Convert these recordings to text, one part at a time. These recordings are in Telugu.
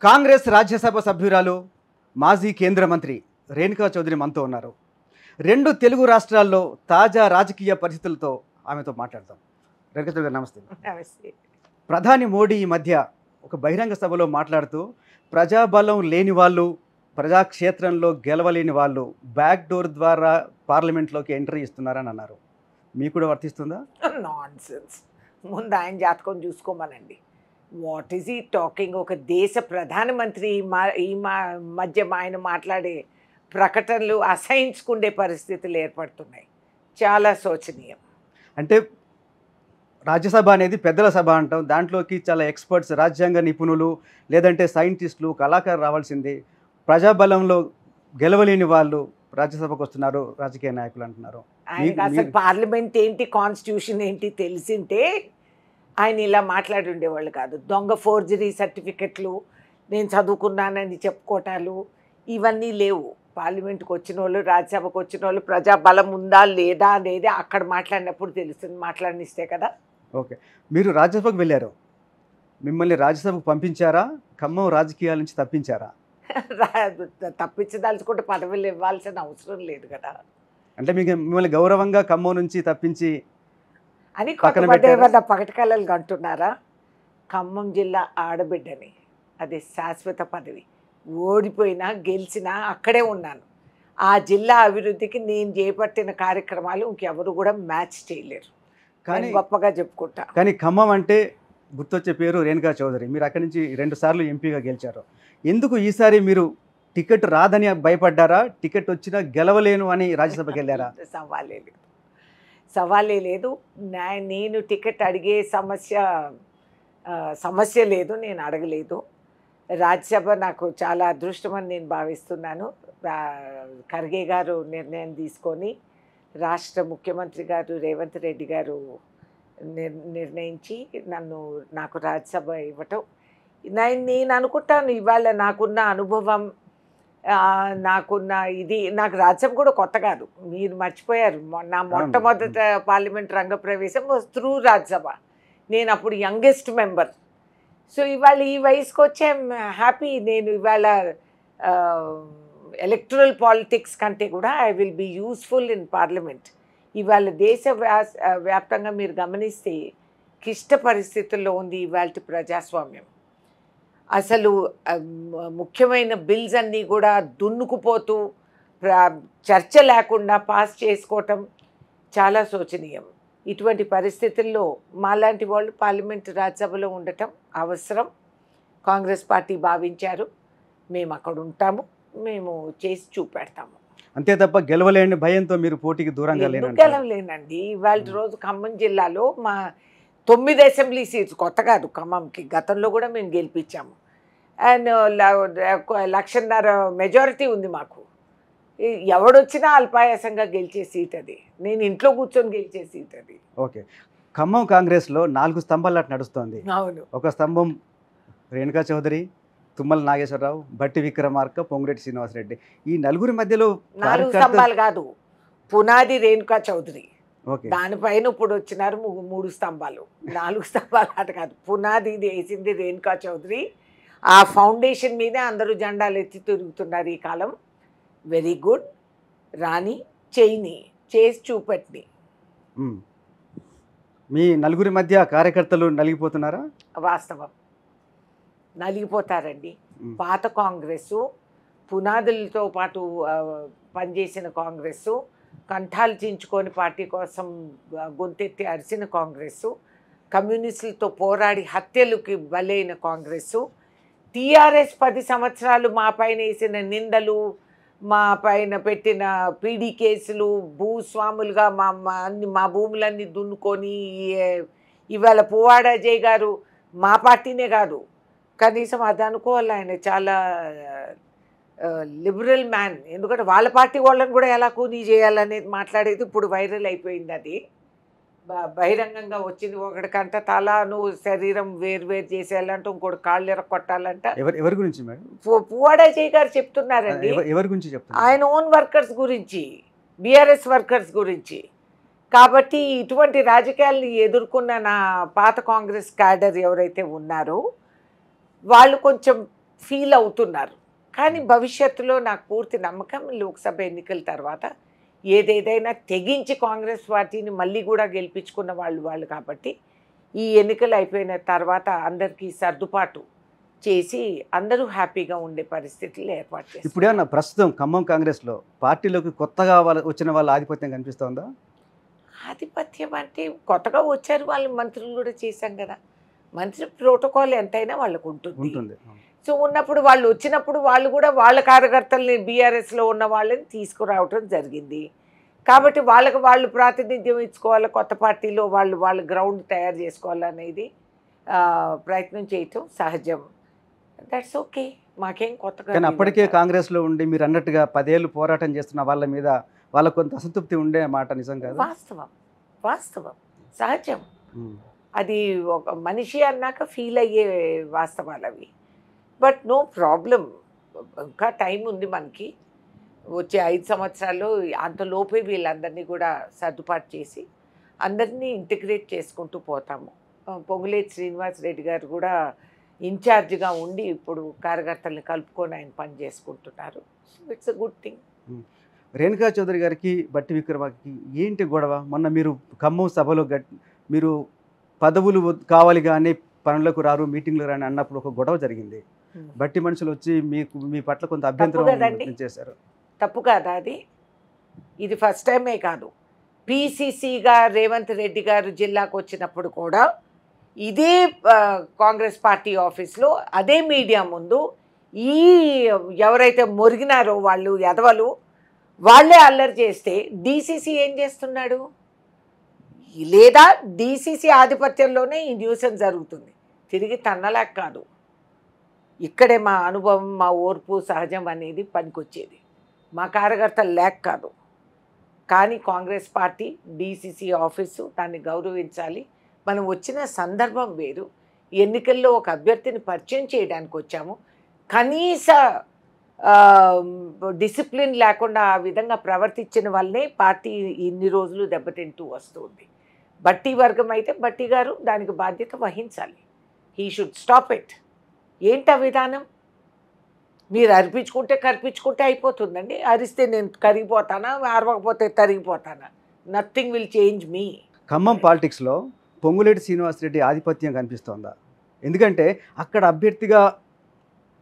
కాంగ్రెస్ రాజ్యసభ సభ్యురాలు మాజీ కేంద్ర మంత్రి రేణుకా చౌదరి మనతో ఉన్నారు. రెండు తెలుగు రాష్ట్రాల్లో తాజా రాజకీయ పరిస్థితులతో ఆమెతో మాట్లాడతాం. రేణుకా చౌదరి గారు నమస్తే. నమస్తే. ప్రధాని మోడీ ఈ మధ్య ఒక బహిరంగ సభలో మాట్లాడుతూ ప్రజాబలం లేని వాళ్ళు, ప్రజాక్షేత్రంలో గెలవలేని వాళ్ళు బ్యాక్ డోర్ ద్వారా పార్లమెంట్లోకి ఎంట్రీ ఇస్తున్నారని అన్నారు. మీకు కూడా వర్తిస్తుందా? Non sense. ముందు ఆయన జాతకం చూసుకోమనండి. వాట్ ఈజ్ ఈ టాకింగ్? ఒక దేశ ప్రధానమంత్రి మధ్య ఆయన మాట్లాడే ప్రకటనలు అసహించుకునే పరిస్థితులు ఏర్పడుతున్నాయి. చాలా శోచనీయం. అంటే రాజ్యసభ అనేది పెద్దల సభ అంటాం. దాంట్లోకి చాలా ఎక్స్పర్ట్స్, రాజ్యాంగ నిపుణులు, లేదంటే సైంటిస్టులు, కళాకారులు రావాల్సింది. ప్రజాబలంలో గెలవలేని వాళ్ళు రాజ్యసభకు వస్తున్నారు రాజకీయ నాయకులు అంటున్నారు. ఆయనకు అసలు పార్లమెంట్ ఏంటి, కాన్స్టిట్యూషన్ ఏంటి తెలిసింటే ఆయన ఇలా మాట్లాడి ఉండేవాళ్ళు కాదు. దొంగ ఫోర్జరీ సర్టిఫికెట్లు, నేను చదువుకున్నానని చెప్పుకోవటాలు ఇవన్నీ లేవు. పార్లమెంట్కి వచ్చిన వాళ్ళు, రాజ్యసభకు వచ్చిన వాళ్ళు ప్రజాబలం ఉందా లేదా అనేది అక్కడ మాట్లాడినప్పుడు తెలుస్తుంది. మాట్లాడినిస్తే కదా. ఓకే, మీరు రాజ్యసభకు వెళ్ళారు. మిమ్మల్ని రాజ్యసభకు పంపించారా? ఖమ్మం రాజకీయాల నుంచి తప్పించారా? తప్పించదలుచుకుంటే పదవులు ఇవ్వాల్సిన అవసరం లేదు కదా అంటే మీకు మిమ్మల్ని గౌరవంగా ఖమ్మం నుంచి తప్పించి అని కొంతమంది ఏమన్నా పగటి కళలు అంటున్నారా? ఖమ్మం జిల్లా ఆడబిడ్డని, అది శాశ్వత పదవి. ఓడిపోయినా గెలిచినా అక్కడే ఉన్నాను. ఆ జిల్లా అభివృద్ధికి నేను చేపట్టిన కార్యక్రమాలు ఇంకెవరు కూడా మ్యాచ్ చేయలేరు. కానీ గొప్పగా చెప్పుకుంటా. కానీ ఖమ్మం అంటే గుర్తొచ్చే పేరు రేణుకా చౌదరి. మీరు అక్కడి నుంచి 2 సార్లు ఎంపీగా గెలిచారు. ఎందుకు ఈసారి మీరు టికెట్ రాదని భయపడ్డారా? టికెట్ వచ్చినా గెలవలేను అని రాజ్యసభకి వెళ్ళారా? సవాలే లేదు. నేను టికెట్ అడిగే సమస్య లేదు. నేను అడగలేదు. రాజ్యసభ నాకు చాలా అదృష్టమని నేను భావిస్తున్నాను. ఖర్గే గారు నిర్ణయం తీసుకొని, రాష్ట్ర ముఖ్యమంత్రి గారు రేవంత్ రెడ్డి గారు నిర్ణయించి నాకు రాజ్యసభ ఇవ్వటం, నేను అనుకుంటాను ఇవాళ నాకున్న అనుభవం, నాకున్న ఇది, నాకు రాజ్యసభ కూడా కొత్త కాదు. మీరు మర్చిపోయారు, నా మొట్టమొదట పార్లమెంట్ రంగప్రవేశం త్రూ రాజ్యసభ. నేను అప్పుడు యంగెస్ట్ మెంబర్. సో ఇవాళ ఈ వయసుకు వచ్చే హ్యాపీ. నేను ఇవాళ ఎలక్టరల్ పాలిటిక్స్ కంటే కూడా I will be useful in parliament. ఇవాళ వ్యాప్తంగా మీరు గమనిస్తే క్లిష్ట పరిస్థితుల్లో ఉంది ఇవాళ ప్రజాస్వామ్యం. అసలు ముఖ్యమైన బిల్స్ అన్నీ కూడా దున్నుకుపోతూ చర్చ లేకుండా పాస్ చేసుకోవటం చాలా శోచనీయం. ఇటువంటి పరిస్థితుల్లో మాలాంటి వాళ్ళు పార్లమెంటు రాజ్యసభలో ఉండటం అవసరం. కాంగ్రెస్ పార్టీ భావించారు, మేము అక్కడ ఉంటాము, మేము చేసి చూపెడతాము. అంతే తప్ప గెలవలేని భయంతో మీరు పోటీకి దూరంగా గెలవలేనండి. ఇవాళ రోజు ఖమ్మం జిల్లాలో మా 9 అసెంబ్లీ సీట్స్, కొత్త కాదు ఖమ్మంకి, గతంలో కూడా మేము గెలిపించాము. అండ్ 1,50,000 మెజారిటీ ఉంది మాకు. ఎవడొచ్చినా అల్పాయాసంగా గెలిచే సీట్ అది. నేను ఇంట్లో కూర్చొని గెలిచే సీట్ అది. ఓకే, ఖమ్మం కాంగ్రెస్లో 4 స్తంభాలు అటు నడుస్తుంది. అవును. ఒక స్తంభం రేణుకా చౌదరి, తుమ్మల నాగేశ్వరరావు, బట్టి విక్రమార్క, పొంగురెడ్డి శ్రీనివాసరెడ్డి. ఈ నలుగురి మధ్యలో 4 స్తంభాలు కాదు, పునాది రేణుకా చౌదరి. ఓకే, దానిపైన ఇప్పుడు వచ్చినారు 3 స్తంభాలు. 4 స్తంభాలు అట కాదు, పునాది వేసింది రేణుకా చౌదరి. ఆ ఫౌండేషన్ మీదే అందరూ జెండాలు ఎత్తి తిరుగుతున్నారు ఈ కాలం. Very good. రాని చేసి చూపెట్టి. మీ నలుగురి మధ్య కార్యకర్తలు నలిగిపోతున్నారా? వాస్తవం, నలిగిపోతారండి. పాత కాంగ్రెస్సు, పునాదులతో పాటు పనిచేసిన కాంగ్రెస్సు, కంఠాలు చించుకొని పార్టీ కోసం గొంతెత్తి అరిసిన కాంగ్రెస్సు, కమ్యూనిస్టులతో పోరాడి హత్యలకు బలైన కాంగ్రెస్సు, టీఆర్ఎస్ 10 సంవత్సరాలు మా పైన వేసిన నిందలు, మా పైన పెట్టిన పీడీ కేసులు, భూస్వాములుగా మా భూములన్నీ దున్నుకొని ఇవాళ పువ్వాడ అజయ్ గారు మా పార్టీనే కాదు, కనీసం అది అనుకోవాలి, ఆయన చాలా లిబరల్ మ్యాన్. ఎందుకంటే వాళ్ళ పార్టీ వాళ్ళని కూడా ఎలా కూనీ చేయాలనేది మాట్లాడేది ఇప్పుడు వైరల్ అయిపోయింది. అది బహిరంగంగా వచ్చింది. ఒకటికంట తలను శరీరం వేరు చేసేయాలంట, ఇంకోటి కాళ్ళు ఎరగొట్టాలంట. ఎవరి గురించి మేడం? పువ్వాడ అజయ్ గారు చెప్తున్నారండి. ఎవరి గురించి చెప్తున్నారు? ఆయన ఓన్ వర్కర్స్ గురించి, బీఆర్ఎస్ వర్కర్స్ గురించి. కాబట్టి ఇటువంటి రాజకీయాలను ఎదుర్కొన్న నా పాత కాంగ్రెస్ క్యాడర్ ఎవరైతే ఉన్నారో వాళ్ళు కొంచెం ఫీల్ అవుతున్నారు. కానీ భవిష్యత్తులో నాకు పూర్తి నమ్మకం లోక్సభ ఎన్నికల తర్వాత ఏదేదైనా తెగించి కాంగ్రెస్ పార్టీని మళ్ళీ కూడా గెలిపించుకున్న వాళ్ళు కాబట్టి ఈ ఎన్నికలు అయిపోయిన తర్వాత అందరికీ సర్దుబాటు చేసి అందరూ హ్యాపీగా ఉండే పరిస్థితులు ఏర్పాటు చేస్తారు. ఇప్పుడేమన్నా ప్రస్తుతం ఖమ్మం కాంగ్రెస్లో పార్టీలోకి కొత్తగా వచ్చిన వాళ్ళ ఆధిపత్యం కనిపిస్తోందా? ఆధిపత్యం అంటే కొత్తగా వచ్చారు వాళ్ళు, మంత్రులు కూడా చేశాం కదా. మంత్రి ప్రోటోకాల్ ఎంతైనా వాళ్ళకు ఉంటుంది. సో ఉన్నప్పుడు వాళ్ళు వచ్చినప్పుడు వాళ్ళు కూడా వాళ్ళ కార్యకర్తల్ని బీఆర్ఎస్లో ఉన్న వాళ్ళని తీసుకురావటం జరిగింది. కాబట్టి వాళ్ళకి వాళ్ళు ప్రాతినిధ్యం ఇచ్చుకోవాలి, కొత్త పార్టీలో వాళ్ళ గ్రౌండ్ తయారు చేసుకోవాలనేది ప్రయత్నం చేయటం సహజం. దట్స్ ఓకే, మాకేం కొత్తగా. కానీ అప్పటికే కాంగ్రెస్లో ఉండి మీరు అన్నట్టుగా 10 ఏళ్ళు పోరాటం చేస్తున్న వాళ్ళ మీద వాళ్ళకు కొంత అసంతృప్తి ఉండే మాట నిజం కాదు. వాస్తవం సహజం. అది ఒక మనిషి అన్నాక ఫీల్ అయ్యే వాస్తవాలు అవి. బట్ నో ప్రాబ్లం, ఇంకా టైం ఉంది మనకి. వచ్చే 5 సంవత్సరాల్లో అంతలోపే వీళ్ళందరినీ కూడా సర్దుబాటు చేసి అందరినీ ఇంటిగ్రేట్ చేసుకుంటూ పోతాము. పొంగులేటి శ్రీనివాస్ రెడ్డి గారు కూడా ఇన్ఛార్జ్గా ఉండి ఇప్పుడు కార్యకర్తల్ని కలుపుకొని ఆయన పని చేసుకుంటున్నారు. So it's a good thing. Renuka Chowdary గారికి బట్టి విక్రమార్కకి ఏంటి గొడవ? మొన్న మీరు ఖమ్మం సభలో మీరు పదవులు కావాలి కానీ పనులకు రారు, మీటింగ్లు రాని అన్నప్పుడు ఒక గొడవ జరిగింది. బట్టి మనుషులు వచ్చి మీ పట్ల కొంత అభ్యంతరం చేశారు. తప్పు కాదా అది? ఇది ఫస్ట్ టైమే కాదు. పిసిసిగా రేవంత్ రెడ్డి గారు జిల్లాకు వచ్చినప్పుడు కూడా ఇదే కాంగ్రెస్ పార్టీ ఆఫీస్లో అదే మీడియా ముందు ఈ ఎవరైతే మొరిగినారో వాళ్ళు ఎదవలు వాళ్ళే అల్లరి చేస్తే డీసీసీ ఏం చేస్తున్నాడు? లేదా డీసీసీ ఆధిపత్యంలోనే ఈ న్యూసెన్స్ జరుగుతుంది. తిరిగి తన్నలేక కాదు. ఇక్కడే మా అనుభవం, మా ఓర్పు సహజం అనేది పనికొచ్చేది. మా కార్యకర్తలు లేక కాదు. కానీ కాంగ్రెస్ పార్టీ డీసీసీ ఆఫీసు దాన్ని గౌరవించాలి. మనం వచ్చిన సందర్భం వేరు. ఎన్నికల్లో ఒక అభ్యర్థిని పరిచయం చేయడానికి వచ్చాము. కనీస డిసిప్లిన్ లేకుండా ఆ విధంగా ప్రవర్తించిన వల్లనే పార్టీ ఇన్ని రోజులు దెబ్బతింటూ వస్తుంది. బట్టి వర్గం అయితే బట్టి గారు దానికి బాధ్యత వహించాలి. He should stop it. ఏంటి ఆ విధానం? మీరు కరిపించుకుంటే అయిపోతుందండి. అరిస్తే నేను కరిగిపోతానా, అరవకపోతే తరిగిపోతానా? నథింగ్ విల్ చేంజ్ మీ. ఖమ్మం పాలిటిక్స్లో పొంగులేటి శ్రీనివాసరెడ్డి ఆధిపత్యం కనిపిస్తోందా? ఎందుకంటే అక్కడ అభ్యర్థిగా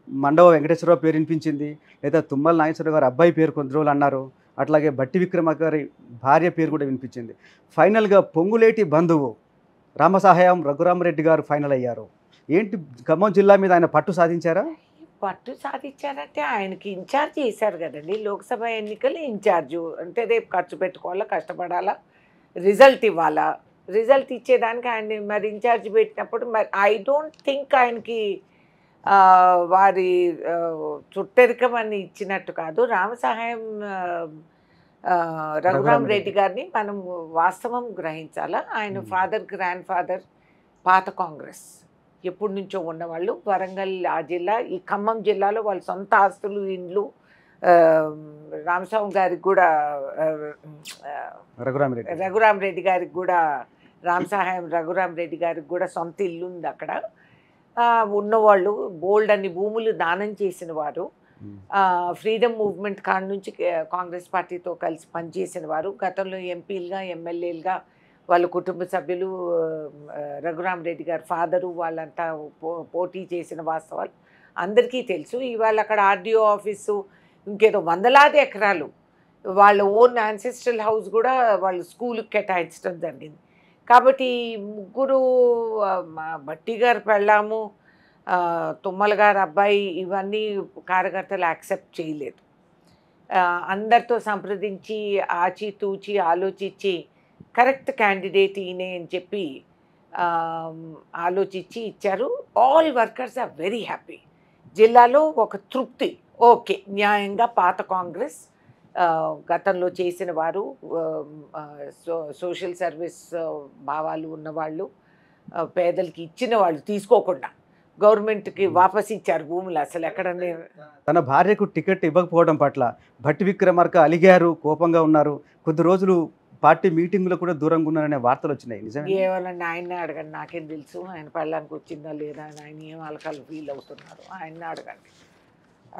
మండవ వెంకటేశ్వరరావు పేరు వినిపించింది, లేదా తుమ్మల నాగేశ్వరరావు గారు అబ్బాయి పేరు కొంత రోజులు అన్నారు, అట్లాగే బట్టి విక్రమ గారి భార్య పేరు కూడా వినిపించింది. ఫైనల్గా పొంగులేటి బంధువు రామసహాయం రఘురామరెడ్డి గారు ఫైనల్ అయ్యారు. ఏంటి ఖమ్మం జిల్లా మీద ఆయన పట్టు సాధించారా? పట్టు సాధించారంటే ఆయనకి ఇన్ఛార్జ్ చేశారు కదండి. లోక్సభ ఎన్నికలు ఇన్ఛార్జు అంటే రేపు ఖర్చు పెట్టుకోవాలా, కష్టపడాలా, రిజల్ట్ ఇవ్వాలా. రిజల్ట్ ఇచ్చేదానికి ఆయన మరి ఇన్ఛార్జ్ పెట్టినప్పుడు మరి ఐ డోంట్ థింక్ ఆయనకి వారి చుట్టరికం అని ఇచ్చినట్టు కాదు. రామసహాయం రఘురామ్ రెడ్డి గారిని మనం వాస్తవం గ్రహించాలా. ఆయన ఫాదర్, గ్రాండ్ ఫాదర్ పాత కాంగ్రెస్ ఎప్పటి నుంచో ఉన్నవాళ్ళు. వరంగల్ ఆ జిల్లా, ఈ ఖమ్మం జిల్లాలో వాళ్ళ సొంత ఆస్తులు, ఇండ్లు. రామస్వామి గారికి కూడా రఘురామ్ రెడ్డి గారికి కూడా రామసహాయం రఘురామ్ రెడ్డి గారికి కూడా సొంత ఇల్లు ఉంది అక్కడ. ఉన్నవాళ్ళు బోల్డ్ అన్ని భూములు దానం చేసిన వారు. ఫ్రీడమ్ మూవ్మెంట్ కాడ నుంచి కాంగ్రెస్ పార్టీతో కలిసి పనిచేసిన వారు. గతంలో ఎంపీలుగా, ఎమ్మెల్యేలుగా వాళ్ళ కుటుంబ సభ్యులు, రఘురామ్ రెడ్డి గారు ఫాదరు వాళ్ళంతా పోటీ చేసిన వాస్తవాలు అందరికీ తెలుసు. ఇవాళ అక్కడ ఆర్డీఓ ఆఫీసు, ఇంకేదో వందలాది ఎకరాలు వాళ్ళ ఓన్ యాన్సెస్ట్రల్ హౌస్ కూడా వాళ్ళు స్కూల్కి కేటాయించడం జరిగింది. కాబట్టి ముగ్గురు, బట్టి గారు పెళ్ళాము, తుమ్మల గారు అబ్బాయి, ఇవన్నీ కార్యకర్తలు యాక్సెప్ట్ చేయలేదు. అందరితో సంప్రదించి ఆచితూచి ఆలోచించి కరెక్ట్ క్యాండిడేట్ ఈయనే అని చెప్పి ఆలోచించి ఇచ్చారు. All workers are very happy. జిల్లాలో ఒక తృప్తి. ఓకే, న్యాయంగా పాత కాంగ్రెస్ గతంలో చేసిన వారు, సోషల్ సర్వీస్ భావాలు ఉన్నవాళ్ళు, పేదలకి ఇచ్చిన వాళ్ళు తీసుకోకుండా గవర్నమెంట్కి వాపస్ ఇచ్చారు భూములు. అసలు ఎక్కడ తన భార్యకు టికెట్ ఇవ్వకపోవడం పట్ల భట్టి విక్రమార్క అలిగారు, కోపంగా ఉన్నారు. కొద్ది రోజులు పార్టీ మీటింగ్లో కూడా దూరంగా ఉన్నారనే వార్తలు వచ్చినాయి, నిజమే? కేవలం ఆయన్నే అడగండి, నాకేం తెలుసు ఆయన పెళ్ళానికి వచ్చిందా లేదా అని, ఆయన ఏం అలకాలు ఫీల్ అవుతున్నారు ఆయన్నే అడగండి.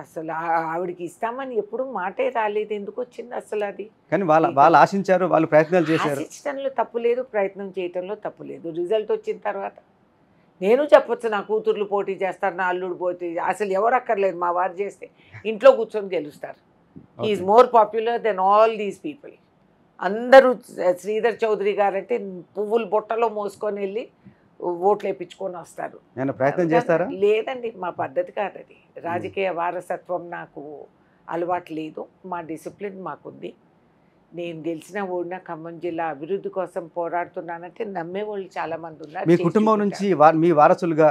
అసలు ఆవిడకి ఇస్తామని ఎప్పుడు మాటే రాలేదు, ఎందుకు వచ్చింది అసలు అది? కానీ వాళ్ళు ఆశించారు, వాళ్ళు ప్రయత్నాలు చేశారు. ఆశించడంలో తప్పు లేదు, ప్రయత్నం చేయడంలో తప్పు లేదు. రిజల్ట్ వచ్చిన తర్వాత నేను చెప్పొచ్చు, నా కూతుర్లు పోటీ చేస్తారు, నా అల్లుడు పోటీ, అసలు ఎవరు అక్కర్లేదు, మా వారు చేస్తే ఇంట్లో కూర్చొని గెలుస్తారు. He's more popular than all these people. అందరూ శ్రీధర్ చౌదరి గారు అంటే పువ్వులు బుట్టలో మోసుకొని వెళ్ళి ఓట్లు వేయించుకొని వస్తారు. నేను ప్రయత్నం చేస్తారా? లేదండి, మా పద్ధతి కాదు అది. రాజకీయ వారసత్వం నాకు అలవాటు లేదు, మా డిసిప్లిన్ మాకుంది. నేను గెలిచిన ఓడిన ఖమ్మం జిల్లా అభివృద్ధి కోసం పోరాడుతున్నానంటే నమ్మే వాళ్ళు చాలా మంది ఉన్నారు. మీ కుటుంబం నుంచి మీ వారసులుగా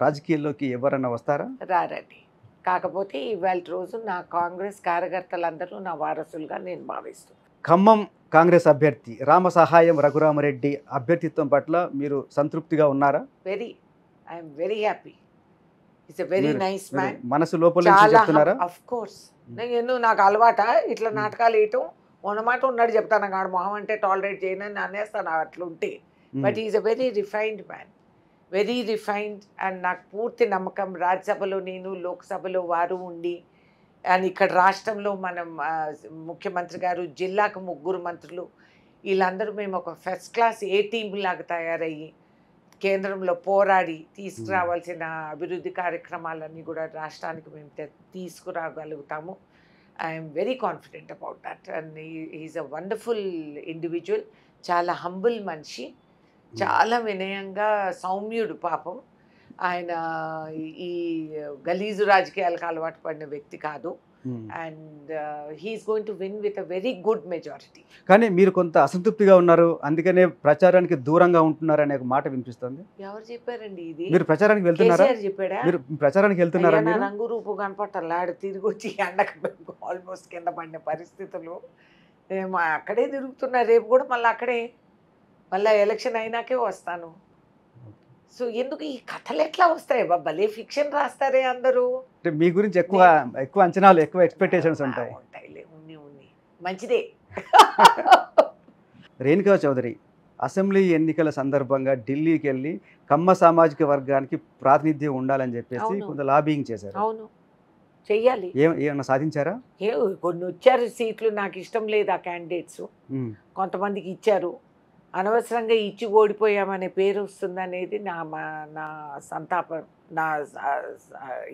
రాజకీయాల్లోకి ఎవరన్నా వస్తారా? రారండి. కాకపోతే ఇవాళ రోజు నా కాంగ్రెస్ కార్యకర్తలందరూ నా వారసులుగా నేను భావిస్తున్నాను. ఖమ్మం కాంగ్రెస్ అభ్యర్థి రామ సహాయం రఘురామరెడ్డి అభ్యర్థిత్వం పట్ల మీరు సంతృప్తిగా ఉన్నారా? I'm very happy. It's a very nice man. మనసు లోపల నుంచి చెప్తున్నారా? Of course. నేను నాకు అలవాట ఇట్లా నాటకాలు వేయటం, ఉన్నమాట ఉన్నాడు చెప్తాను, కాడు మొహం అంటే టాలరేట్ చేయనని అనేస్తాను అట్లుంటే. But is a very refined man, very refined. And నాకు పూర్తి నమ్మకం, రాజ్యసభలో నేను, లోక్సభలో వారు ఉండి, అండ్ ఇక్కడ రాష్ట్రంలో మనం ముఖ్యమంత్రి గారు, జిల్లాకు 3 మంత్రులు, వీళ్ళందరూ మేము ఒక ఫస్ట్ క్లాస్ ఏ టీం లాగా తయారయ్యి కేంద్రంలో పోరాడి తీసుకురావాల్సిన అభివృద్ధి కార్యక్రమాలన్నీ కూడా రాష్ట్రానికి మేము తీసుకురాగలుగుతాము. I'm very confident about that. And is a wonderful individual, చాలా హంబుల్ మనిషి, చాలా వినయంగా సౌమ్యుడు పాపం. ఆయన ఈ గలీజు రాజకీయాలకు అలవాటు పడిన వ్యక్తి కాదు. And he's going to win with a very good majority. కానీ మీరు కొంత అసంతృప్తిగా ఉన్నారు, అందుకనే ప్రచారానికి దూరంగా ఉంటున్నారు అనే ఒక మాట వినిపిస్తుంది. ఎవరు చెప్పారండి ఇది? మీరు ప్రచారానికి వెళ్తున్నారా? చెప్పాడా? మీరు ప్రచారానికి వెళ్తున్నారా? రంగు రూపు కనపట్టాడు, తిరిగి వచ్చి ఎండకు ఆల్మోస్ట్ కింద పడిన పరిస్థితులు. మేము అక్కడే తిరుగుతున్నా, రేపు కూడా మళ్ళీ అక్కడే, మళ్ళీ ఎలక్షన్ అయినాకే వస్తాను. సో ఎందుకు ఈ కథలు ఎట్లా వస్తాయి? భలే ఫిక్షన్ రాస్తారే అందరూ. మీ గురించి ఎక్కువ అంచనాలు, ఎక్కువ ఎక్స్పెక్టేషన్స్ ఉంటాయి. ఉన్ని మంచిదే. రేణుకా చౌదరి అసెంబ్లీ ఎన్నికల సందర్భంగా ఢిల్లీకి వెళ్ళి కమ్మ సామాజిక వర్గానికి ప్రాతినిధ్యం ఉండాలని చెప్పేసి కొంత లాబింగ్ చేశారు. అవును, చెయ్యాలి. ఏమన్నా సాధించారా? కొన్ని వచ్చారు సీట్లు, నాకు ఇష్టం లేదు ఆ క్యాండిడేట్స్. కొంతమందికి ఇచ్చారు, అనవసరంగా ఇచ్చి ఓడిపోయామనే పేరు వస్తుందనేది నా సంతాపం, నా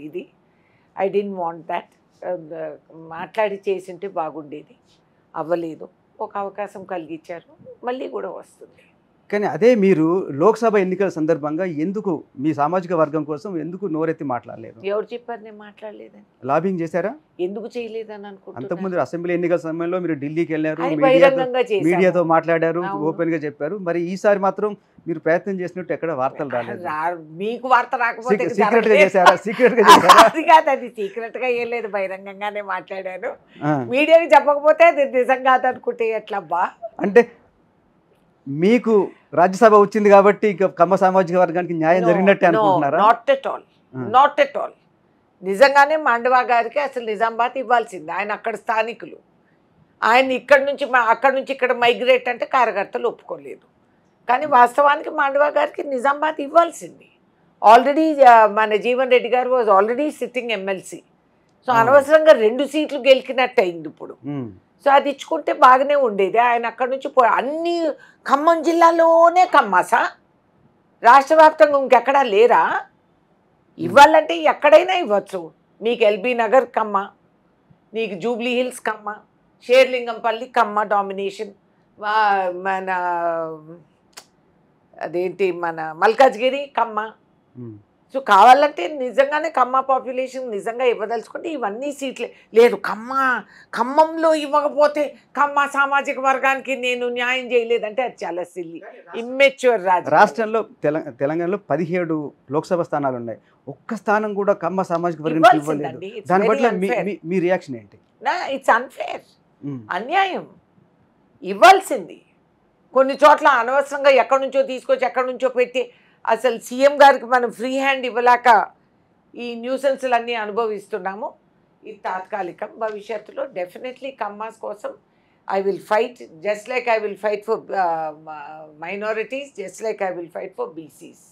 ఇది. I don't want that. మాట్లాడి చేసింటే బాగుండేది, అవ్వలేదు. ఒక అవకాశం కలిగించారు, మళ్ళీ కూడా వస్తుంది. కానీ అదే మీరు లోక్సభ ఎన్నికల సందర్భంగా ఎందుకు మీ సామాజిక వర్గం కోసం ఎందుకు నోరెత్తి మాట్లాడలేదు? ఎవరు చెప్పారు నేను మాట్లాడలేదని? లాబింగ్ చేశారా? ఎందుకు చేయలేదని అనుకుంటున్నాను. అంతకుముందు అసెంబ్లీ ఎన్నికల సమయంలో మీరు ఢిల్లీకి వెళ్ళారు, మీడియాతో మాట్లాడారు, ఓపెన్ గా చెప్పారు. మరి ఈసారి మాత్రం మీరు ప్రయత్నం చేసినట్టు ఎక్కడ వార్తలు రాలేదు. మీకు వార్త రాకపోతే సీక్రెట్ గా చేశారా? అది కాదు, అది సీక్రెట్ గా ఏం లేదు, బహిరంగంగానే మాట్లాడాను. మీడియాకి చెప్పకపోతే అది నిజం కాదనుకుంటే ఎట్లబ్బా? అంటే మీకు రాజ్యసభ వచ్చింది కాబట్టి ఇక కమ్మ సామాజిక వర్గానికి న్యాయం జరిగినట్టే అనుకుంటున్నారా? Not at all. నిజంగానే మాండవా గారికి అసలు నిజామాబాద్ ఇవ్వాల్సింది, ఆయన అక్కడ స్థానికులు. ఆయన అక్కడి నుంచి ఇక్కడ మైగ్రేట్ అంటే కార్యకర్తలు ఒప్పుకోలేదు. కానీ వాస్తవానికి మాండవా గారికి నిజామాబాద్ ఇవ్వాల్సింది. ఆల్రెడీ మన జీవన్ రెడ్డి గారు was already sitting MLC. So అనవసరంగా 2 సీట్లు గెలికినట్టు అయింది ఇప్పుడు. సో అది ఇచ్చుకుంటే బాగానే ఉండేది. ఆయన అక్కడి నుంచి అన్ని ఖమ్మం జిల్లాలోనే కమ్మాసా, రాష్ట్ర వ్యాప్తంగా ఇంకెక్కడా లేరా? ఇవ్వాలంటే ఎక్కడైనా ఇవ్వచ్చు. నీకు ఎల్బీ నగర్ కమ్మ, నీకు జూబ్లీ హిల్స్ కమ్మ, షేర్లింగంపల్లి కమ్మ డామినేషన్, మన అదేంటి మన మల్కాజ్గిరి కమ్మ. సో కావాలంటే నిజంగానే ఖమ్మ పాపులేషన్ నిజంగా ఇవ్వదలుచుకుంటే ఇవన్నీ సీట్లే లేదు. ఖమ్మంలో ఇవ్వకపోతే ఖమ్మ సామాజిక వర్గానికి నేను న్యాయం చేయలేదంటే అది చాలా సిల్లీ, ఇమ్మెచ్యూర్. రాష్ట్రంలో తెలంగాణలో 17 లోక్సభ స్థానాలు ఉన్నాయి, ఒక్క స్థానం కూడా ఖమ్మ సామాజిక వర్గానికి ఇవ్వలేదు. దాని పట్ల మీ రియాక్షన్ ఏంటి? ఇట్స్ అన్ఫేర్, అన్యాయం. ఇవ్వాల్సింది. కొన్ని చోట్ల అనవసరంగా ఎక్కడి నుంచో తీసుకొచ్చి ఎక్కడి నుంచో పెట్టి అసలు సీఎం గారికి మనం ఫ్రీ హ్యాండ్ ఇవ్వలేక ఈ న్యూసెన్స్లన్నీ అనుభవిస్తున్నాము. ఇది తాత్కాలికం. భవిష్యత్తులో డెఫినెట్లీ కమ్మాస్ కోసం I will fight just like I will fight for minorities, just like I will fight for BCs.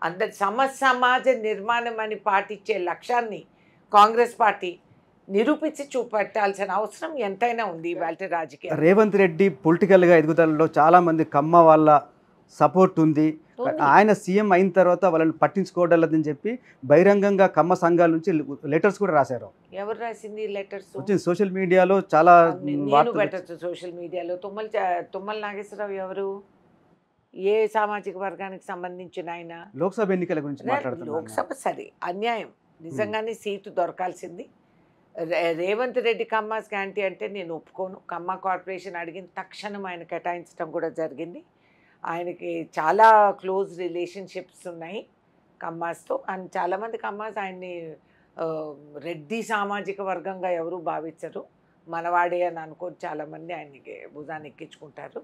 అందరి సమాజ నిర్మాణం అని పాటించే లక్ష్యాన్ని కాంగ్రెస్ పార్టీ నిరూపించి చూపెట్టాల్సిన అవసరం ఎంతైనా ఉంది ఇవాళ రాజకీయ. రేవంత్ రెడ్డి పొలిటికల్గా ఎదుగుదలలో చాలామంది కమ్మ వాళ్ళ సపోర్ట్ ఉంది. ఆయన సీఎం అయిన తర్వాత వాళ్ళని పట్టించుకోవడం లేదని చెప్పి బహిరంగంగా కమ్మ సంఘాల నుంచి లెటర్స్ కూడా రాశారు. ఎవరు రాసింది లెటర్స్? వచ్చింది సోషల్ మీడియాలో చాలా. నేను పెట్టచ్చు సోషల్ మీడియాలో. తుమ్మల నాగేశ్వరరావు ఎవరు? ఏ సామాజిక వర్గానికి సంబంధించిన ఆయన? లోక్సభ ఎన్నికల గురించి మాట్లాడుతున్నారు. లోక్సభ సరే అన్యాయం, నిజంగానే సీటు దొరకాల్సింది. రేవంత్ రెడ్డి కమ్మాస్ గ్యారంటీ అంటే నేను ఒప్పుకోను. కమ్మ కార్పొరేషన్ అడిగిన తక్షణం ఆయన కేటాయించడం కూడా జరిగింది. ఆయనకి చాలా క్లోజ్ రిలేషన్షిప్స్ ఉన్నాయి కమ్మాస్తో. అండ్ చాలామంది కమ్మాస్ ఆయన్ని రెడ్డి సామాజిక వర్గంగా ఎవరు భావించరు, మనవాడే అని అనుకొని చాలామంది ఆయనకి భుజాన్ని ఎక్కించుకుంటారు.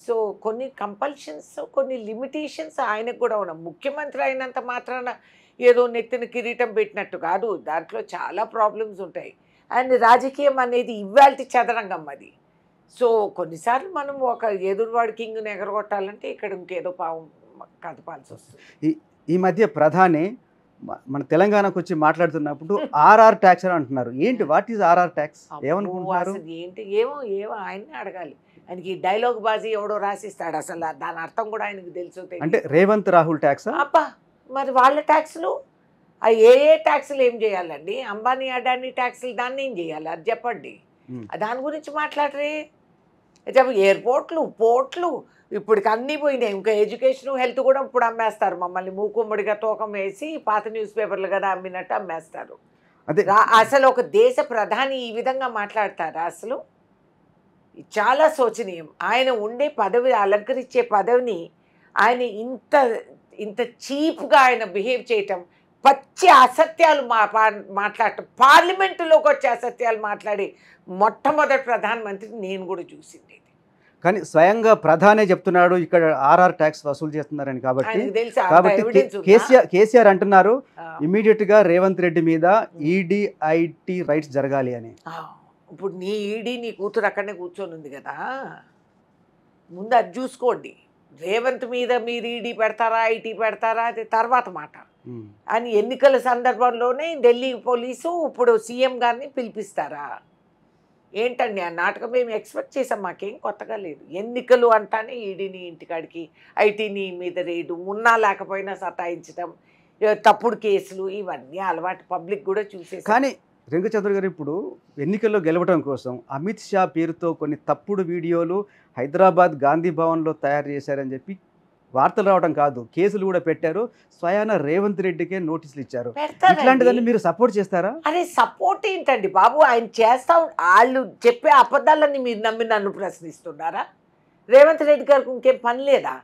సో కొన్ని కంపల్షన్స్, కొన్ని లిమిటేషన్స్ ఆయనకు కూడా ఉన్నాయి. ముఖ్యమంత్రి అయినంత మాత్రాన ఏదో నెత్తిన కిరీటం పెట్టినట్టు కాదు, దాంట్లో చాలా ప్రాబ్లమ్స్ ఉంటాయి. అండ్ రాజకీయం అనేది ఇవాల్టి చదరంగం అది. సో కొన్నిసార్లు మనం ఒక ఎదురువాడి కింగ్ని ఎగరగొట్టాలంటే ఇక్కడ ఇంకేదో పావం కదపాల్సి వస్తుంది. ఈ మధ్య ప్రధాని మన తెలంగాణకు వచ్చి మాట్లాడుతున్నప్పుడు ఆర్ఆర్ ట్యాక్స్ అని అంటున్నారు. ఏంటి, వాట్ ఈజ్ ఆర్ఆర్ ట్యాక్స్? ఏమనుకుంటున్నారు? ఏంటి ఏమో ఆయన్ని అడగాలి. ఆయనకి డైలాగ్ బాజీ ఎవడో రాసిస్తాడు, అసలు దాని అర్థం కూడా ఆయనకు తెలుసు. అంటే రేవంత్ రాహుల్ ట్యాక్స్ అబ్బా, మరి వాళ్ళ ట్యాక్స్లు ఏ ట్యాక్స్లు ఏం చేయాలండి? అంబానీ అడానీ ట్యాక్స్లు దాన్ని ఏం చేయాలి అది చెప్పండి. దాని గురించి మాట్లాడరే. ఎయిర్పోర్ట్లు, పోర్ట్లు ఇప్పటికి అన్నీ పోయినాయి. ఇంకా ఎడ్యుకేషన్, హెల్త్ కూడా ఇప్పుడు అమ్మేస్తారు. మమ్మల్ని మూకుమ్మడిగా తూకం వేసి పాత న్యూస్ పేపర్లు కదా అమ్మినట్టు అమ్మేస్తారు. అసలు ఒక దేశ ప్రధాని ఈ విధంగా మాట్లాడతారా? అసలు చాలా శోచనీయం. ఆయన ఉండే పదవి, అలంకరించే పదవిని ఆయన ఇంత చీప్గా ఆయన బిహేవ్ చేయటం, పచ్చి అసత్యాలు మాట్లాడటం, పార్లమెంటులోకి వచ్చే అసత్యాలు మాట్లాడి మొట్టమొదటి ప్రధానమంత్రి నేను కూడా చూసింది. కానీ స్వయంగా ప్రధానే చెప్తున్నాడు ఇక్కడ ఆర్ఆర్ ట్యాక్స్ వసూలు చేస్తున్నారని. కాబట్టి కేసీఆర్ అంటున్నారు ఇమీడియట్ గా రేవంత్ రెడ్డి మీద ఈడీఐటీ రైట్స్ జరగాలి అని. ఇప్పుడు నీ ఈడీ నీ కూతురు అక్కడనే కూర్చొని ఉంది కదా, ముందు అది చూసుకోండి. రేవంత్ మీద మీరు ఈడీ పెడతారా, ఐటీ పెడతారా, అది తర్వాత మాట. అని ఎన్నికల సందర్భంలోనే ఢిల్లీ పోలీసు ఇప్పుడు సీఎం గారిని పిలిపిస్తారా? ఏంటండి ఆ నాటకం? మేము ఎక్స్పెక్ట్ చేసాం, మాకేం కొత్తగా లేదు. ఎన్నికలు అంటానే ఈడీని ఇంటికాడికి, ఐటీని మీద రేడు, ఉన్నా లేకపోయినా సతాయించడం, తప్పుడు కేసులు, ఇవన్నీ అలవాటు పబ్లిక్ కూడా చూసేసి. కానీ రేణుకాచౌదరి గారు ఇప్పుడు ఎన్నికల్లో గెలవడం కోసం అమిత్ షా పేరుతో కొన్ని తప్పుడు వీడియోలు హైదరాబాద్ గాంధీ భవన్లో తయారు చేశారని చెప్పి వార్తలు రావడం కాదు, కేసులు కూడా పెట్టారు. స్వయాన రేవంత్ రెడ్డికే నోటీసులు ఇచ్చారు. ఇట్లాంటిదాన్ని మీరు సపోర్ట్ చేస్తారా? అరే సపోర్ట్ ఏంటండి బాబు, ఆయన చేస్తా వాళ్ళు చెప్పే అబద్ధాలన్నీ మీరు నమ్మి నన్ను ప్రశ్నిస్తున్నారా? రేవంత్ రెడ్డి గారికి ఇంకేం పని లేదా?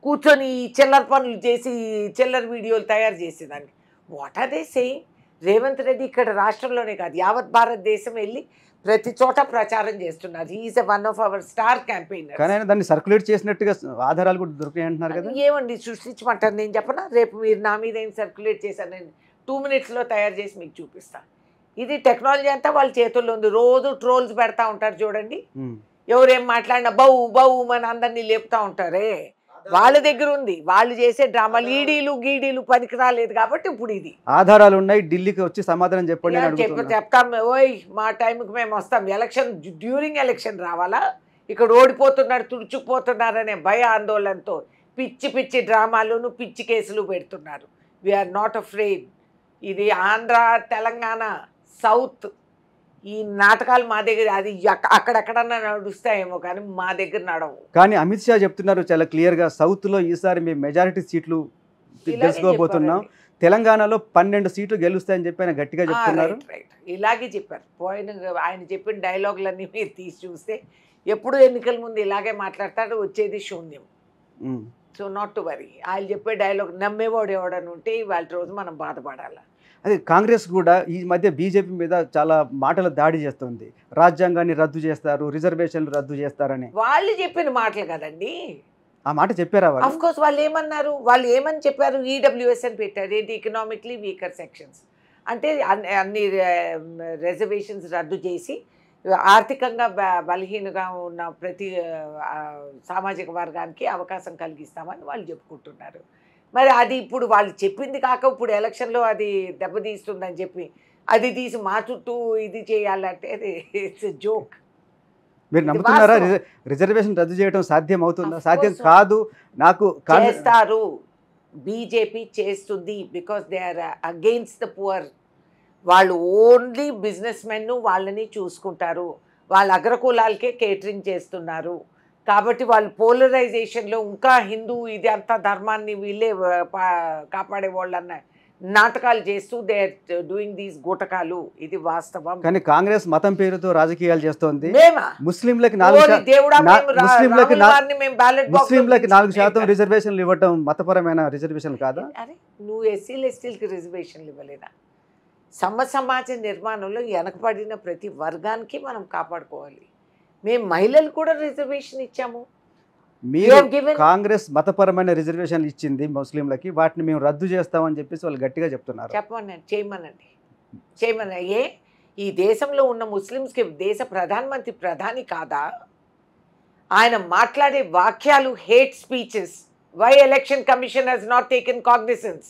కూర్చొని చిల్లర పనులు చేసి చిల్లర వీడియోలు తయారు చేసేదాన్ని. What are they saying? Revanth Reddy ఇక్కడ రాష్ట్రంలోనే కాదు యావత్ భారతదేశం వెళ్ళి ప్రతి చోట ప్రచారం చేస్తున్నారు. Is one of our star campaigner. కానీ దాన్ని సర్క్యులేట్ చేసినట్టుగా ఆధారాలు కూడా దొరికాయి అంటున్నారు కదా. ఏమండి సృష్టించమంటారు? నేను చెప్పనా? రేపు మీరు నా మీద ఏం సర్క్యులేట్ చేశారు, నేను 2 minutesలో తయారు చేసి మీకు చూపిస్తాను. ఇది టెక్నాలజీ అంతా వాళ్ళ చేతుల్లో ఉంది. రోజు ట్రోల్స్ పెడతా ఉంటారు చూడండి, ఎవరేం మాట్లాడినా బౌ బౌ అని అందరినీ లేపుతా ఉంటారే, వాళ్ళ దగ్గర ఉంది. వాళ్ళు చేసే డ్రామాలు ఈడీలు గీడీలు పనికి రాలేదు కాబట్టి ఇప్పుడు ఇది ఆధారాలు ఉన్నాయి. ఢిల్లీకి వచ్చి సమాధానం చెప్పండి చెప్తాం. ఓయ్ మా టైంకి మేము వస్తాం. ఎలక్షన్ డ్యూరింగ్ ఎలక్షన్ రావాలా? ఇక్కడ ఓడిపోతున్నారు, తుడుచుకుపోతున్నారనే భయ ఆందోళనతో పిచ్చి పిచ్చి డ్రామాలను పిచ్చి కేసులు పెడుతున్నారు. We're not afraid. ఇది ఆంధ్ర, తెలంగాణ, సౌత్ ఈ నాటకాలు మా దగ్గర, అది అక్కడెక్కడన్నా నడుస్తాయేమో కానీ మా దగ్గర నడవు. కానీ అమిత్ షా చెప్తున్నారు చాలా క్లియర్గా, సౌత్లో ఈసారి మేము మెజారిటీ సీట్లు గెలుచుకోబోతున్నాం, తెలంగాణలో 12 సీట్లు గెలుస్తాయని చెప్పి ఆయన గట్టిగా చెప్తున్నారు. ఇలాగే చెప్పారు. ఆయన చెప్పిన డైలాగులన్నీ మీరు తీసి చూస్తే ఎప్పుడు ఎన్నికల ముందు ఇలాగే మాట్లాడతాడు, వచ్చేది శూన్యం. So not to worry. ఆయన చెప్పే డైలాగ్ నమ్మేవాడు ఎవడని ఉంటే ఇవాళ రోజు మనం బాధపడాలి. అదే కాంగ్రెస్ కూడా ఈ మధ్య బీజేపీ మీద చాలా మాటల దాడి చేస్తుంది. రాజ్యాంగాన్ని రద్దు చేస్తారు, రిజర్వేషన్లు రద్దు చేస్తారని వాళ్ళు చెప్పిన మాటలు కదండి. ఆ మాట చెప్పారా? ఆఫ్ కోర్స్ వాళ్ళు ఏమన్నారు, వాళ్ళు ఏమని చెప్పారు? ఈడబ్ల్యూఎస్ అని పెట్టారు. ఏంటి? ఎకనామిక్లీ వీకర్ సెక్షన్స్ అంటే అన్ని రిజర్వేషన్స్ రద్దు చేసి ఆర్థికంగా బలహీనంగా ఉన్న ప్రతి సామాజిక వర్గానికి అవకాశం కలిగిస్తామని వాళ్ళు చెప్పుకుంటున్నారు. మరి అది ఇప్పుడు వాళ్ళు చెప్పింది కాక ఇప్పుడు ఎలక్షన్లో అది దెబ్బతీస్తుందని చెప్పి అది తీసి మా చుట్టూ ఇది చేయాలంటే ఇట్స్ జోక్. మీరు ఇది నమ్ముతున్నారా వాస్తవం. రిజర్వేషన్ రద్దు చేయడం సాధ్యం అవుతుందా? Of సాధ్యం course. కాదు. నాకు చేస్తారు. బీజేపీ చేస్తుంది. Because they are against the poor. వాళ్ళు ఓన్లీ బిజినెస్ మెన్ వాళ్ళని చూసుకుంటారు. వాళ్ళ అగ్రకులాలకే కేటరింగ్ చేస్తున్నారు. కాబట్టి వాళ్ళు పోలరైజేషన్లో ఇంకా హిందూ ఇది అంతా ధర్మాన్ని వీళ్ళే కాపాడే వాళ్ళన్న నాటకాలు చేస్తూ దే ఆర్ డూయింగ్ దీస్ గూటకాలు. ఇది వాస్తవం. కానీ కాంగ్రెస్ మతం పేరుతో రాజకీయాలు చేస్తోంది. మేమా ముస్లింలకి ఓరి దేవుడా, మేము ముస్లింలకి రాముల వారిని మేము ballot box లో ముస్లింలకి 4% పిలిచి- రిజర్వేషన్లు ఇవ్వటం మతపరమైన రిజర్వేషన్ కాదా? అరే నువ్వు ఎస్సీలు ఎస్టీలకి రిజర్వేషన్లు ఇవ్వలేదా? సమాజ నిర్మాణంలో వెనకబడిన ప్రతి వర్గానికి మనం కాపాడుకోవాలి. మేము మహిళలు కూడా రిజర్వేషన్ ఇచ్చాము. మీరు have given- కాంగ్రెస్ మతపరమైన రిజర్వేషన్లు ఇచ్చింది ముస్లింలకి, వాటిని మేము రద్దు చేస్తామని చెప్పేసి వాళ్ళు గట్టిగా చెప్తున్నారు. చెప్పమనండి, చేయమనండి. ఈ దేశంలో ఉన్న ముస్లిమ్స్కి దేశ ప్రధాని కాదా? ఆయన మాట్లాడే వాక్యాలు hate speeches. Why election commission has not taken cognisance?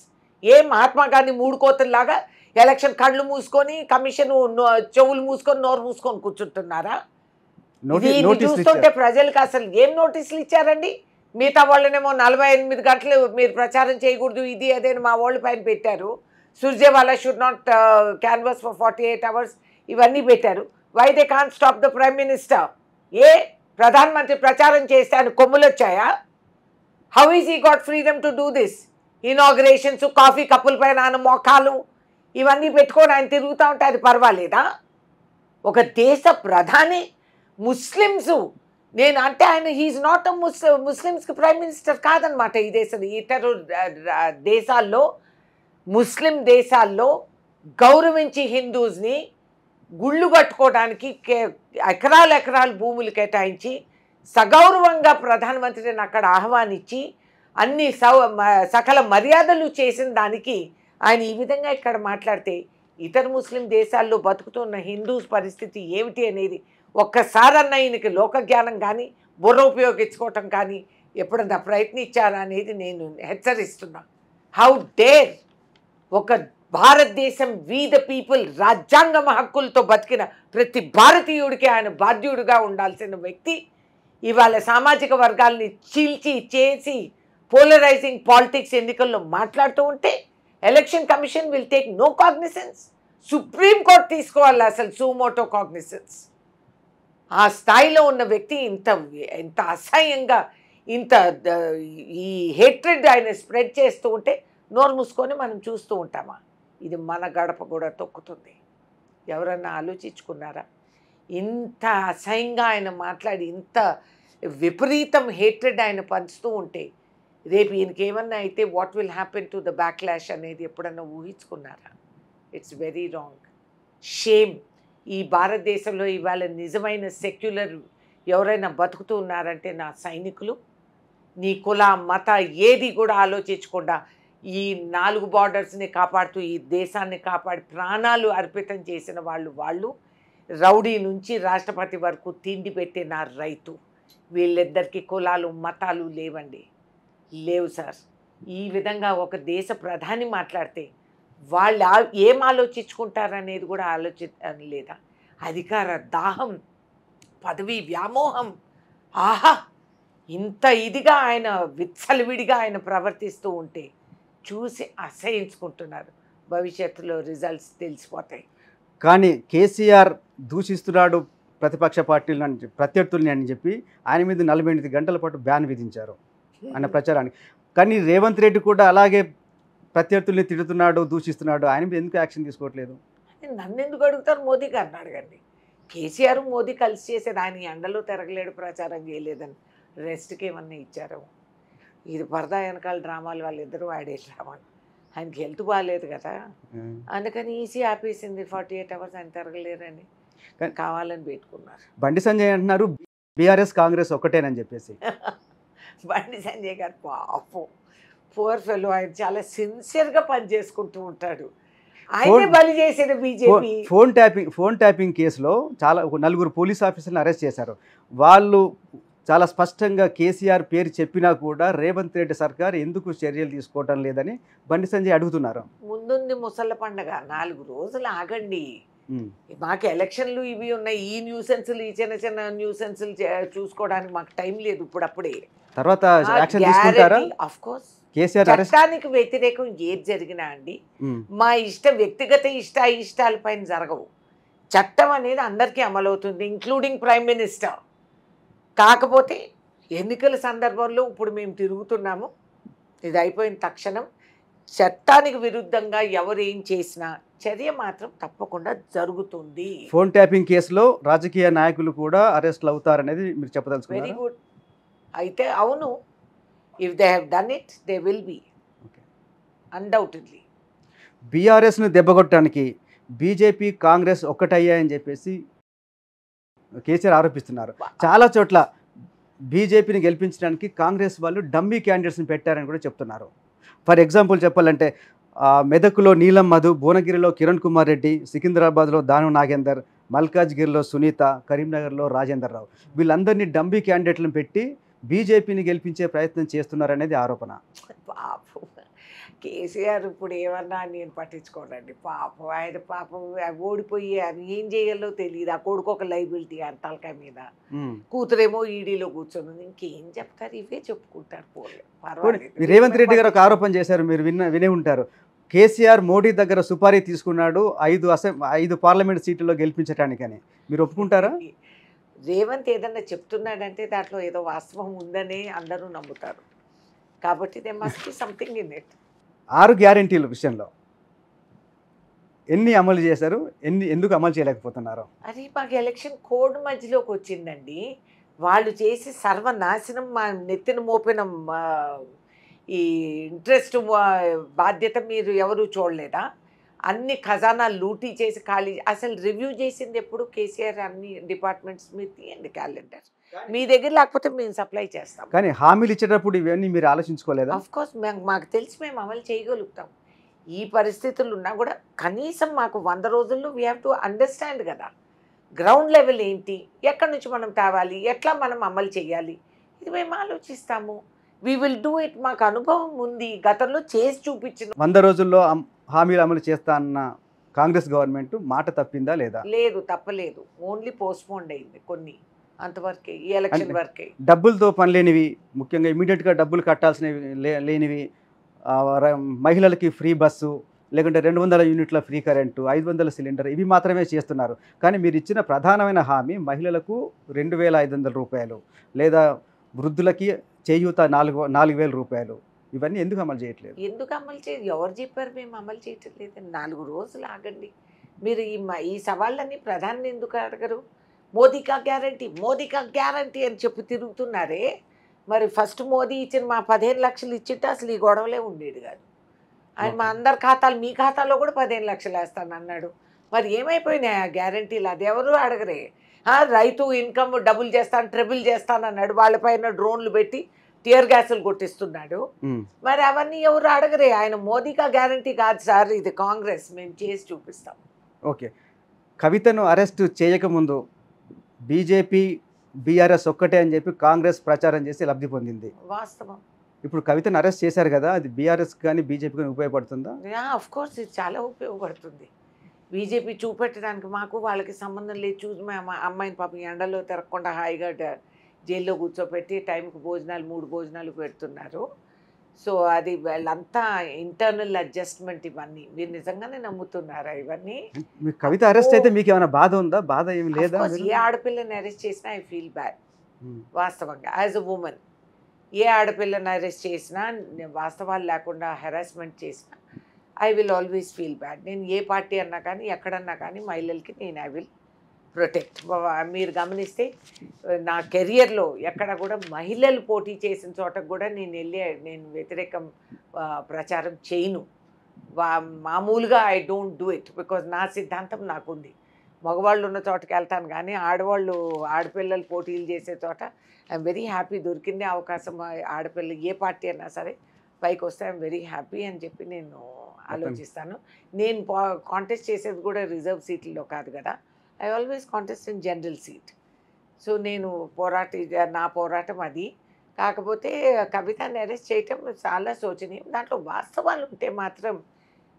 Mahatma Gandhi 3 కోతల్లాగా ఎలక్షన్ కళ్ళు మూసుకొని కమిషన్ చెవులు మూసుకొని నోరు మూసుకొని కూర్చుంటున్నారా? ఇది చూస్తుంటే ప్రజలకు అసలు ఏం నోటీసులు ఇచ్చారండి? మిగతా వాళ్ళనేమో 48 గంటలు మీరు ప్రచారం చేయకూడదు ఇది అదే మా వాళ్ళు పైన పెట్టారు. Surjewala should not canvass for 48 hours ఇవన్నీ పెట్టారు. Why they can't stop the prime minister? ప్రధానమంత్రి ప్రచారం చేస్తే ఆయన కొమ్ములు వచ్చాయా? How is he got freedom to do this? Inaugurations, coffee కప్పుల పైన ఆయన మోకాలు ఇవన్నీ పెట్టుకొని ఆయన తిరుగుతూ ఉంటే అది పర్వాలేదా? ఒక దేశ ప్రధాని ముస్లిమ్స్ నేను అంటే ఆయన హీఈస్ నాట్ అ ముస్లిమ్స్కి ప్రైమ్ మినిస్టర్ కాదనమాట. ఈ దేశం ఇతర దేశాల్లో ముస్లిం దేశాల్లో గౌరవించి హిందూస్ని గుళ్ళు కట్టుకోవడానికి ఎకరాలు భూములు కేటాయించి సగౌరవంగా ప్రధానమంత్రిని అక్కడ ఆహ్వానించి అన్ని సకల మర్యాదలు చేసిన దానికి ఆయన ఈ విధంగా ఇక్కడ మాట్లాడితే ఇతర ముస్లిం దేశాల్లో బతుకుతున్న హిందూస్ పరిస్థితి ఏమిటి అనేది ఒక్కసారన్నా ఈయనకి లోకజ్ఞానం కానీ బుర్ర ఉపయోగించుకోవటం కానీ ఎప్పుడన్నా ప్రయత్నించారా అనేది నేను హెచ్చరిస్తున్నా. How dare! ఒక భారతదేశం వీ ద పీపుల్ రాజ్యాంగ హక్కులతో బతికిన ప్రతి భారతీయుడికి ఆయన బాధ్యుడిగా ఉండాల్సిన వ్యక్తి ఇవాళ సామాజిక వర్గాల్ని చీల్చి చేసి పోలరైజింగ్ పాలిటిక్స్ ఎన్నికల్లో మాట్లాడుతూ ఉంటే election commission will take no cognisance. Supreme court తీసుకోవాలి అసలు సుమోటో కాగ్నిసెన్స్. ఆ స్థాయిలో ఉన్న వ్యక్తి ఇంత అసహ్యంగా ఈ హేట్రెడ్ ఆయన స్ప్రెడ్ చేస్తూ ఉంటే నోరు మూసుకొని మనం చూస్తూ ఉంటామా? ఇది మన గడప కూడా తొక్కుతుంది. ఎవరన్నా ఆలోచించుకున్నారా? ఇంత అసహ్యంగా ఆయన మాట్లాడి ఇంత విపరీతం హేట్రెడ్ ఆయన పంచుతూ ఉంటే రేపు ఈయనకి ఏమన్నా అయితే what will happen to the backlash అనేది ఎప్పుడన్నా ఊహించుకున్నారా? It's very wrong. షేమ్. ఈ భారతదేశంలో ఇవాళ నిజమైన సెక్యులర్ ఎవరైనా బతుకుతూ ఉన్నారంటే నా సైనికులు. నీ కుల మత ఏది కూడా ఆలోచించకుండా ఈ 4 బార్డర్స్ని కాపాడుతూ ఈ దేశాన్ని కాపాడి ప్రాణాలు అర్పితం చేసిన వాళ్ళు రౌడీ నుంచి రాష్ట్రపతి వరకు తిండి పెట్టే నా రైతు. వీళ్ళిద్దరికీ కులాలు మతాలు లేవండి, లేవు సార్. ఈ విధంగా ఒక దేశ ప్రధాని మాట్లాడితే వాళ్ళు ఏం ఆలోచించుకుంటారనేది కూడా లేదా? అధికార దాహం, పదవి వ్యామోహం. ఆహా, ఇంత ఇదిగా ఆయన విచ్చలవిడిగా ఆయన ప్రవర్తిస్తూ ఉంటే చూసి అసహించుకుంటున్నారు. భవిష్యత్తులో రిజల్ట్స్ తెలిసిపోతాయి. కానీ కేసీఆర్ దూషిస్తున్నాడు ప్రతిపక్ష పార్టీలను ప్రత్యర్థుల్ని అని చెప్పి ఆయన మీద 48 గంటల పాటు బ్యాన్ విధించారు ఆయన ప్రచారానికి. కానీ రేవంత్ రెడ్డి కూడా అలాగే ప్రత్యర్థుల్ని తిడుతున్నాడు, దూషిస్తున్నాడు. ఆయన మీద ఎందుకు యాక్షన్ తీసుకోవట్లేదు? నన్ను ఎందుకు అడుగుతారు? మోదీ గారిని అడగండి. కేసీఆర్ మోదీ కలిసి చేసేది. ఆయన ఎండలో తిరగలేడు, ప్రచారం చేయలేదని రెస్ట్కి ఏమన్నా ఇచ్చారు? ఇది పరదా వెనకాల డ్రామాలు వాళ్ళిద్దరూ ఆడే డ్రామాలు. ఆయనకి హెల్త్ బాగాలేదు కదా, అందుకని ఈసీ ఆపేసింది. 48 hours ఆయన తిరగలేరని కావాలని పెట్టుకున్నారు. బండి సంజయ్ అంటున్నారు బీఆర్ఎస్ కాంగ్రెస్ ఒకటేనని చెప్పేసి. బండి సంజయ్ గారు పాపం, పూర్ ఫెలో. ఆయన చాలా సిన్సియర్గా పనిచేసుకుంటూ ఉంటాడు. ఆయనే బలి చేసిన బీజేపీ. ఫోన్ ట్యాపింగ్ కేసులో చాలా ఒక నలుగురు పోలీస్ ఆఫీసర్లను అరెస్ట్ చేశారు. వాళ్ళు చాలా స్పష్టంగా కేసీఆర్ పేరు చెప్పినా కూడా రేవంత్ రెడ్డి సర్కార్ ఎందుకు చర్యలు తీసుకోవటం లేదని బండి సంజయ్ అడుగుతున్నారు. ముందుంది ముసళ్ళ పండగ, 4 రోజులు ఆగండి. మాకు ఎలక్షన్లు ఇవి ఉన్నాయి, ఈ న్యూసెన్స్లు, ఈ చిన్న చిన్న న్యూసెన్స్లు చూసుకోవడానికి మాకు టైం లేదు. ఇప్పుడు అప్పుడే తర్వాత యాక్షన్ తీసుకుంటారా? Of course. కేసీఆర్ చట్టానికి వ్యతిరేకం ఏది జరిగినా అండి, మా వ్యక్తిగత ఇష్టాల పైన జరగవు. చట్టం అనేది అందరికీ అమలవుతుంది, ఇంక్లూడింగ్ ప్రైమ్ మినిస్టర్. కాకపోతే ఎన్నికల సందర్భంలో ఇప్పుడు మేము తిరుగుతున్నాము, ఇది అయిపోయిన తక్షణం చట్టానికి విరుద్ధంగా ఎవరు ఏం చేసినా చర్య మాత్రం తప్పకుండా జరుగుతుంది. ఫోన్ ట్యాపింగ్ కేసులో రాజకీయ నాయకులు కూడా అరెస్ట్లు అవుతారనేది మీరు చెప్పదలుచుకున్నారు. Very good. అయితే అవును, if they have done it they will be undoubtedly. బీఆర్ఎస్ను దెబ్బకొట్టడానికి బీజేపీ కాంగ్రెస్ ఒక్కటయ్యాయని చెప్పేసి కేసీఆర్ ఆరోపిస్తున్నారు. చాలా చోట్ల బీజేపీని గెలిపించడానికి కాంగ్రెస్ వాళ్ళు డమ్మీ క్యాండిడేట్స్ని పెట్టారని కూడా చెప్తున్నారు. ఫర్ ఎగ్జాంపుల్ చెప్పాలంటే మెదక్లో నీలం మధు, భువనగిరిలో కిరణ్ కుమార్ రెడ్డి, సికింద్రాబాద్లో దాను నాగేందర్, మల్కాజ్గిరిలో సునీత, కరీంనగర్లో రాజేందర్ రావు, వీళ్ళందరినీ డమ్మీ క్యాండిడేట్లను పెట్టి బీజేపీని గెలిపించే ప్రయత్నం చేస్తున్నారనేది ఆరోపణ. పాపం కేసీఆర్ ఇప్పుడు ఏమన్నా నేను పట్టించుకోనండి. పాపం ఆయన పాపం ఓడిపోయి ఆయన ఏం చేయాలో తెలియదు. ఆ కొడుకు ఒక లైబిలిటీ ఆయన తలకాయ మీద, కూతురేమో ఈడీలో కూర్చొని ఇంకేం చెప్తారు, ఇవే చెప్పుకుంటారు. పర్వాలేదు. రేవంత్ రెడ్డి గారు ఒక ఆరోపణ చేశారు, మీరు వినే ఉంటారు. కేసీఆర్ మోడీ దగ్గర సుపారీ తీసుకున్నాడు 5 పార్లమెంట్ సీట్లలో గెలిపించడానికని. మీరు ఒప్పుకుంటారా? రేవంత్ ఏదన్నా చెప్తున్నాడంటే దాంట్లో ఏదో వాస్తవం ఉందనే అందరూ నమ్ముతారు. కాబట్టి they must be something in it. 6 గ్యారెంటీల విషయంలో ఎన్ని అమలు చేశారు, ఎందుకు అమలు చేయలేకపోతున్నారు? అది మాకు ఎలక్షన్ కోడ్ మధ్యలోకి వచ్చిందండి. వాళ్ళు చేసి సర్వనాశనం మా నెత్తిన మోపిన ఈ ఇంట్రెస్ట్ బాధ్యత మీరు ఎవరు చూడలేదా? అన్ని ఖజానాలు లూటీ చేసి ఖాళీ. అసలు రివ్యూ చేసింది ఎప్పుడు కేసీఆర్? అన్ని డిపార్ట్మెంట్స్ మీరు తీయండి క్యాలెండర్, మీ దగ్గర లేకపోతే మేము సప్లై చేస్తాం. కానీ హామీలు ఇచ్చేటప్పుడు ఇవన్నీ మీరు ఆలోచించుకోలేదా? ఆఫ్ కోర్స్ మాకు తెలిసి మేము అమలు చేయగలుగుతాం. ఈ పరిస్థితులు ఉన్నా కూడా కనీసం మాకు 100 రోజుల్లో వీ హ్యావ్ టు అండర్స్టాండ్ కదా గ్రౌండ్ లెవెల్ ఏంటి, ఎక్కడి నుంచి మనం తేవాలి, ఎట్లా మనం అమలు చేయాలి, ఇది మేము ఆలోచిస్తాము. We will do it. మాకు అనుభవం ఉంది, గతంలో చేసి చూపించిన. 100 రోజుల్లో హామీలు అమలు చేస్తా అన్న కాంగ్రెస్ గవర్నమెంట్ మాట తప్పిందా లేదా? లేదు, తప్పలేదు. ఓన్లీ పోస్ట్పోండ్ అయింది కొన్ని, అంతవరకే. ఈ ఎలక్షన్ వరకే. డబ్బులతో పని లేనివి, ముఖ్యంగా ఇమీడియట్గా డబ్బులు కట్టాల్సినవి లేనివి, మహిళలకి ఫ్రీ బస్సు, లేకుంటే 200 యూనిట్ల ఫ్రీ కరెంటు, 500 సిలిండర్, ఇవి మాత్రమే చేస్తున్నారు. కానీ మీరు ఇచ్చిన ప్రధానమైన హామీ మహిళలకు 2500 రూపాయలు, లేదా వృద్ధులకి చేయూత 4000 రూపాయలు, ఇవన్నీ ఎందుకు అమలు చేయట్లేదు? ఎందుకు అమలు చేయదు? ఎవరు చెప్పారు మేము అమలు చేయటం లేదని? 4 రోజులు ఆగండి. మీరు ఈ సవాళ్ళన్నీ ప్రధాని ఎందుకు అడగరు? మోదీకా గ్యారంటీ అని చెప్పి తిరుగుతున్నారే. మరి ఫస్ట్ మోదీ ఇచ్చిన మా 15 లక్షలు ఇచ్చింటే అసలు ఈ గొడవలే ఉండేది కాదు. ఆయన మా అందరి ఖాతాలు, మీ ఖాతాలో కూడా 15 లక్షలు వేస్తాను అన్నాడు. మరి ఏమైపోయినాయి ఆ గ్యారంటీలు? అది ఎవరు అడగరే. రైతు ఇన్కమ్ డబుల్ చేస్తాను, ట్రిబుల్ చేస్తాను అన్నాడు. వాళ్ళపైన డ్రోన్లు పెట్టి టియర్ గ్యాసులు కొట్టిస్తున్నాడు. మరి అవన్నీ ఎవరు అడగరే. ఆయన మోదీకా గ్యారంటీ కాదు సార్, ఇది కాంగ్రెస్, మేము చేసి చూపిస్తాం. ఓకే, కవితను అరెస్ట్ చేయకముందు బీజేపీ బీఆర్ఎస్ ఒక్కటే అని చెప్పి కాంగ్రెస్ ప్రచారం చేసి లబ్ధి పొందింది. వాస్తవం. ఇప్పుడు కవితను అరెస్ట్ చేశారు కదా, అది బీఆర్ఎస్ కానీ బీజేపీ కానీ ఉపయోగపడుతుందా? ఆఫ్ కోర్స్ ఇది చాలా ఉపయోగపడుతుంది. బీజేపీ చూపెట్టడానికి మాకు వాళ్ళకి సంబంధం లేదు. చూసి మా అమ్మాయిని పాపం ఎండలో తిరగకుండా హాయిగా జైల్లో కూర్చోపెట్టి టైంకి 3 భోజనాలు పెడుతున్నారు. సో అది వాళ్ళంతా ఇంటర్నల్ అడ్జస్ట్మెంట్. ఇవన్నీ మీరు నిజంగానే నమ్ముతున్నారా ఇవన్నీ? కవిత అరెస్ట్ అయితే మీకు ఏమైనా బాధ ఉందా? బాధ ఏమి లేదా? ఏ ఆడపిల్లని అరెస్ట్ చేసినా ఐ ఫీల్ బ్యాడ్. వాస్తవంగా యాజ్ అ ఉమెన్ ఏ ఆడపిల్లని అరెస్ట్ చేసినా, వాస్తవాలు లేకుండా హెరాస్మెంట్ చేసినా I will always feel bad. నేను ఏ పార్టీ అన్నా కానీ ఎక్కడన్నా కానీ మహిళలకి నేను ఐ విల్ ప్రొటెక్ట్. మీరు గమనిస్తే నా కెరియర్లో ఎక్కడ కూడా మహిళలు పోటీ చేసిన చోటకు కూడా నేను వ్యతిరేకం ప్రచారం చేయను. మామూలుగా I don't do it because నా సిద్ధాంతం నాకుంది. మగవాళ్ళు ఉన్న చోటకి వెళ్తాను కానీ ఆడపిల్లలు పోటీలు చేసే చోట ఐఎమ్ వెరీ హ్యాపీ. దొరికిందే అవకాశం, ఆడపిల్ల ఏ పార్టీ అయినా సరే పైకి వస్తే ఐఎమ్ వెరీ హ్యాపీ అని చెప్పి నేను ఆలోచిస్తాను. నేను కాంటెస్ట్ చేసేది కూడా రిజర్వ్ సీట్లలో కాదు కదా. I always contest in general seat. So నేను నా పోరాటం అది. కాకపోతే కవితని అరెస్ట్ చేయటం చాలా శోచనీయం. దాంట్లో వాస్తవాలు ఉంటే మాత్రం